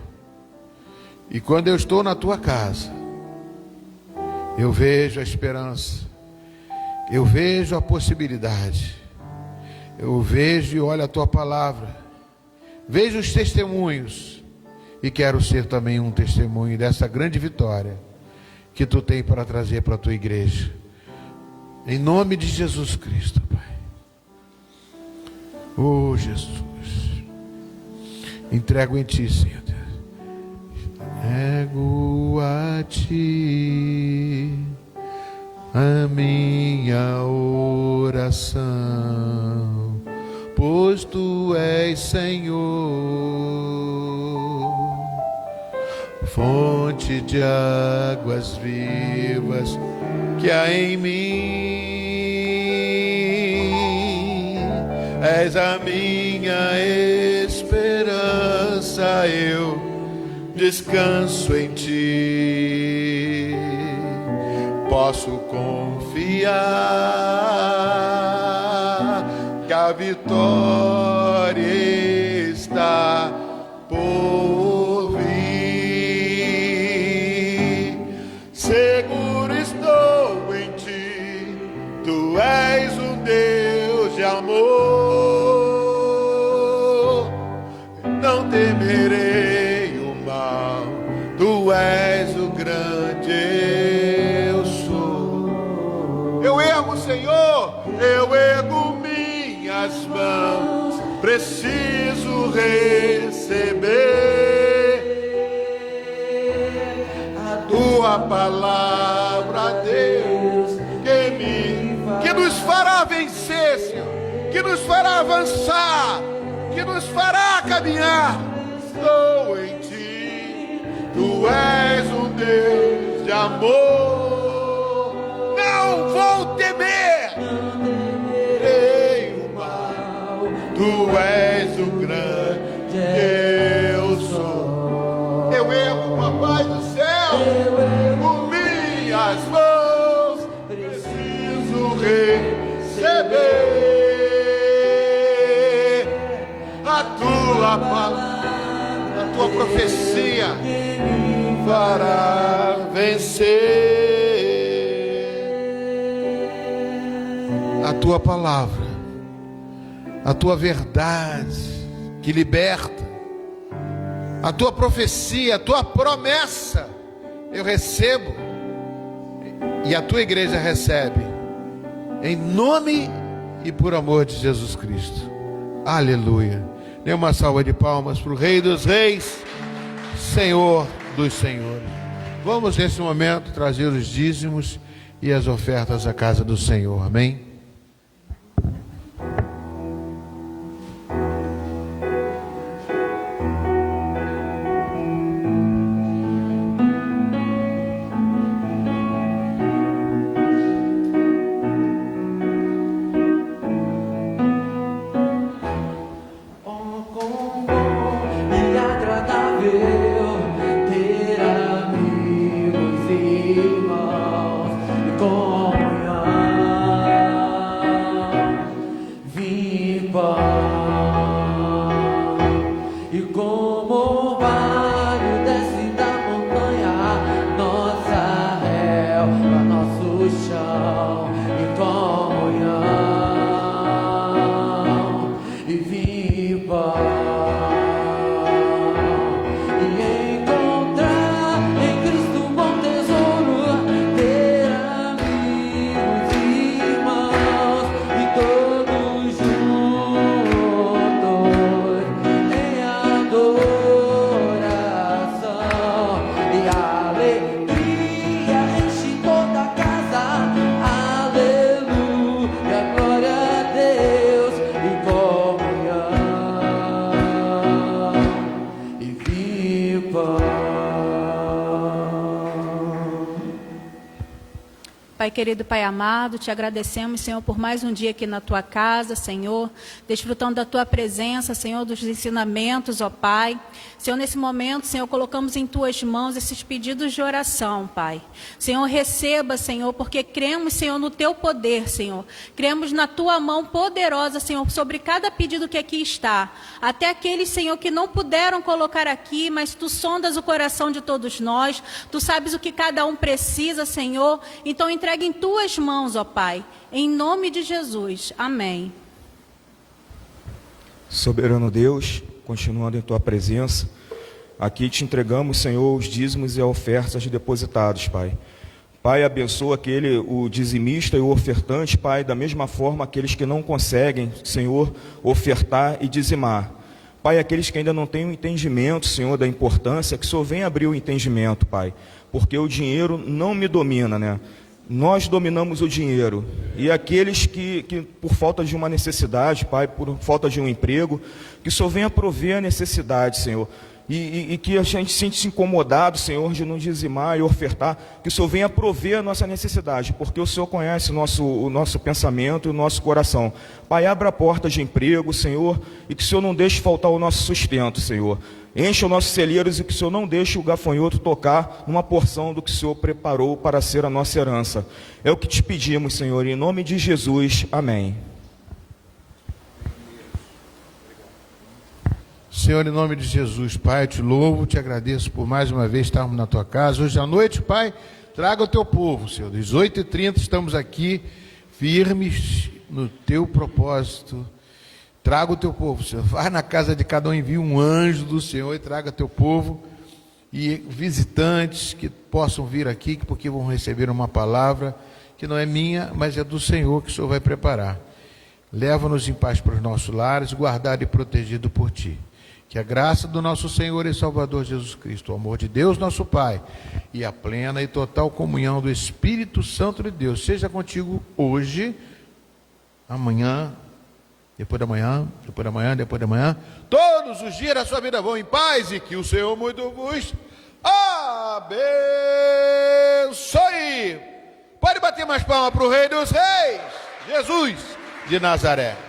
e quando eu estou na Tua casa, eu vejo a esperança, eu vejo a possibilidade, eu vejo e olho a Tua palavra, vejo os testemunhos e quero ser também um testemunho dessa grande vitória que Tu tem para trazer para a Tua igreja. Em nome de Jesus Cristo, Pai. Senhor Jesus. Entrego em Ti, Senhor Deus. Entrego a Ti a minha oração, pois Tu és Senhor, fonte de águas vivas que há em mim. És a minha esperança, eu descanso em Ti. Posso confiar que a vitória está por vir. Seguro estou em Ti, Tu és um Deus de amor. Não temerei o mal, Tu és o grande eu sou. Eu ergo, Senhor, eu ergo minhas mãos, preciso receber a Tua palavra, Deus, que nos fará vencer, Senhor, que nos fará avançar, que nos fará caminhar. Estou em Ti, Tu és um Deus de amor. Não vou temer, temerei o mal, Tu és o grande eu sou. Eu ergo, Papai do céu, com minhas mãos, preciso receber a Tua palavra, a Tua profecia fará vencer. A Tua palavra, a Tua verdade que liberta, a Tua profecia, a Tua promessa, eu recebo e a Tua igreja recebe, em nome e por amor de Jesus Cristo. Aleluia. Dê uma salva de palmas para o Rei dos Reis, Senhor dos Senhores. Vamos nesse momento trazer os dízimos e as ofertas à casa do Senhor. Amém? Pai querido, Pai amado, te agradecemos, Senhor, por mais um dia aqui na Tua casa, Senhor, desfrutando da Tua presença, Senhor, dos ensinamentos, ó Pai. Senhor, nesse momento, Senhor, colocamos em Tuas mãos esses pedidos de oração, Pai. Senhor, receba, Senhor, porque cremos, Senhor, no Teu poder, Senhor. Cremos na Tua mão poderosa, Senhor, sobre cada pedido que aqui está. Até aqueles, Senhor, que não puderam colocar aqui, mas Tu sondas o coração de todos nós. Tu sabes o que cada um precisa, Senhor. Então, entregue em Tuas mãos, ó Pai, em nome de Jesus. Amém. Soberano Deus, continuando em Tua presença, aqui te entregamos, Senhor, os dízimos e ofertas depositados, Pai, Pai, abençoa o dizimista e o ofertante, Pai, da mesma forma aqueles que não conseguem, Senhor, ofertar e dizimar. Pai, aqueles que ainda não têm o entendimento, Senhor, da importância, que o Senhor venha abrir o entendimento, Pai, porque o dinheiro não me domina, né? Nós dominamos o dinheiro, e aqueles que por falta de uma necessidade, Pai, por falta de um emprego, que o Senhor venha prover a necessidade, Senhor, e que a gente sente-se incomodado, Senhor, de não dizimar e ofertar, que o Senhor venha prover a nossa necessidade, porque o Senhor conhece o nosso pensamento e o nosso coração. Pai, abra a porta de emprego, Senhor, e que o Senhor não deixe faltar o nosso sustento, Senhor. Encha os nossos celeiros e que o Senhor não deixe o gafanhoto tocar numa porção do que o Senhor preparou para ser a nossa herança. É o que te pedimos, Senhor, em nome de Jesus. Amém. Senhor, em nome de Jesus, Pai, eu te louvo, te agradeço por mais uma vez estarmos na tua casa. Hoje à noite, Pai, traga o teu povo, Senhor. Às 8h30 estamos aqui firmes no teu propósito. Traga o teu povo, Senhor. Vai na casa de cada um, envia um anjo do Senhor e traga teu povo e visitantes que possam vir aqui, porque vão receber uma palavra que não é minha, mas é do Senhor que o Senhor vai preparar. Leva-nos em paz para os nossos lares, guardado e protegido por Ti. Que a graça do nosso Senhor e Salvador Jesus Cristo, o amor de Deus nosso Pai e a plena e total comunhão do Espírito Santo de Deus seja contigo hoje, amanhã, depois da manhã, depois da manhã, depois da manhã, todos os dias da sua vida vão em paz e que o Senhor muito vos abençoe. Pode bater mais palmas para o Rei dos Reis, Jesus de Nazaré.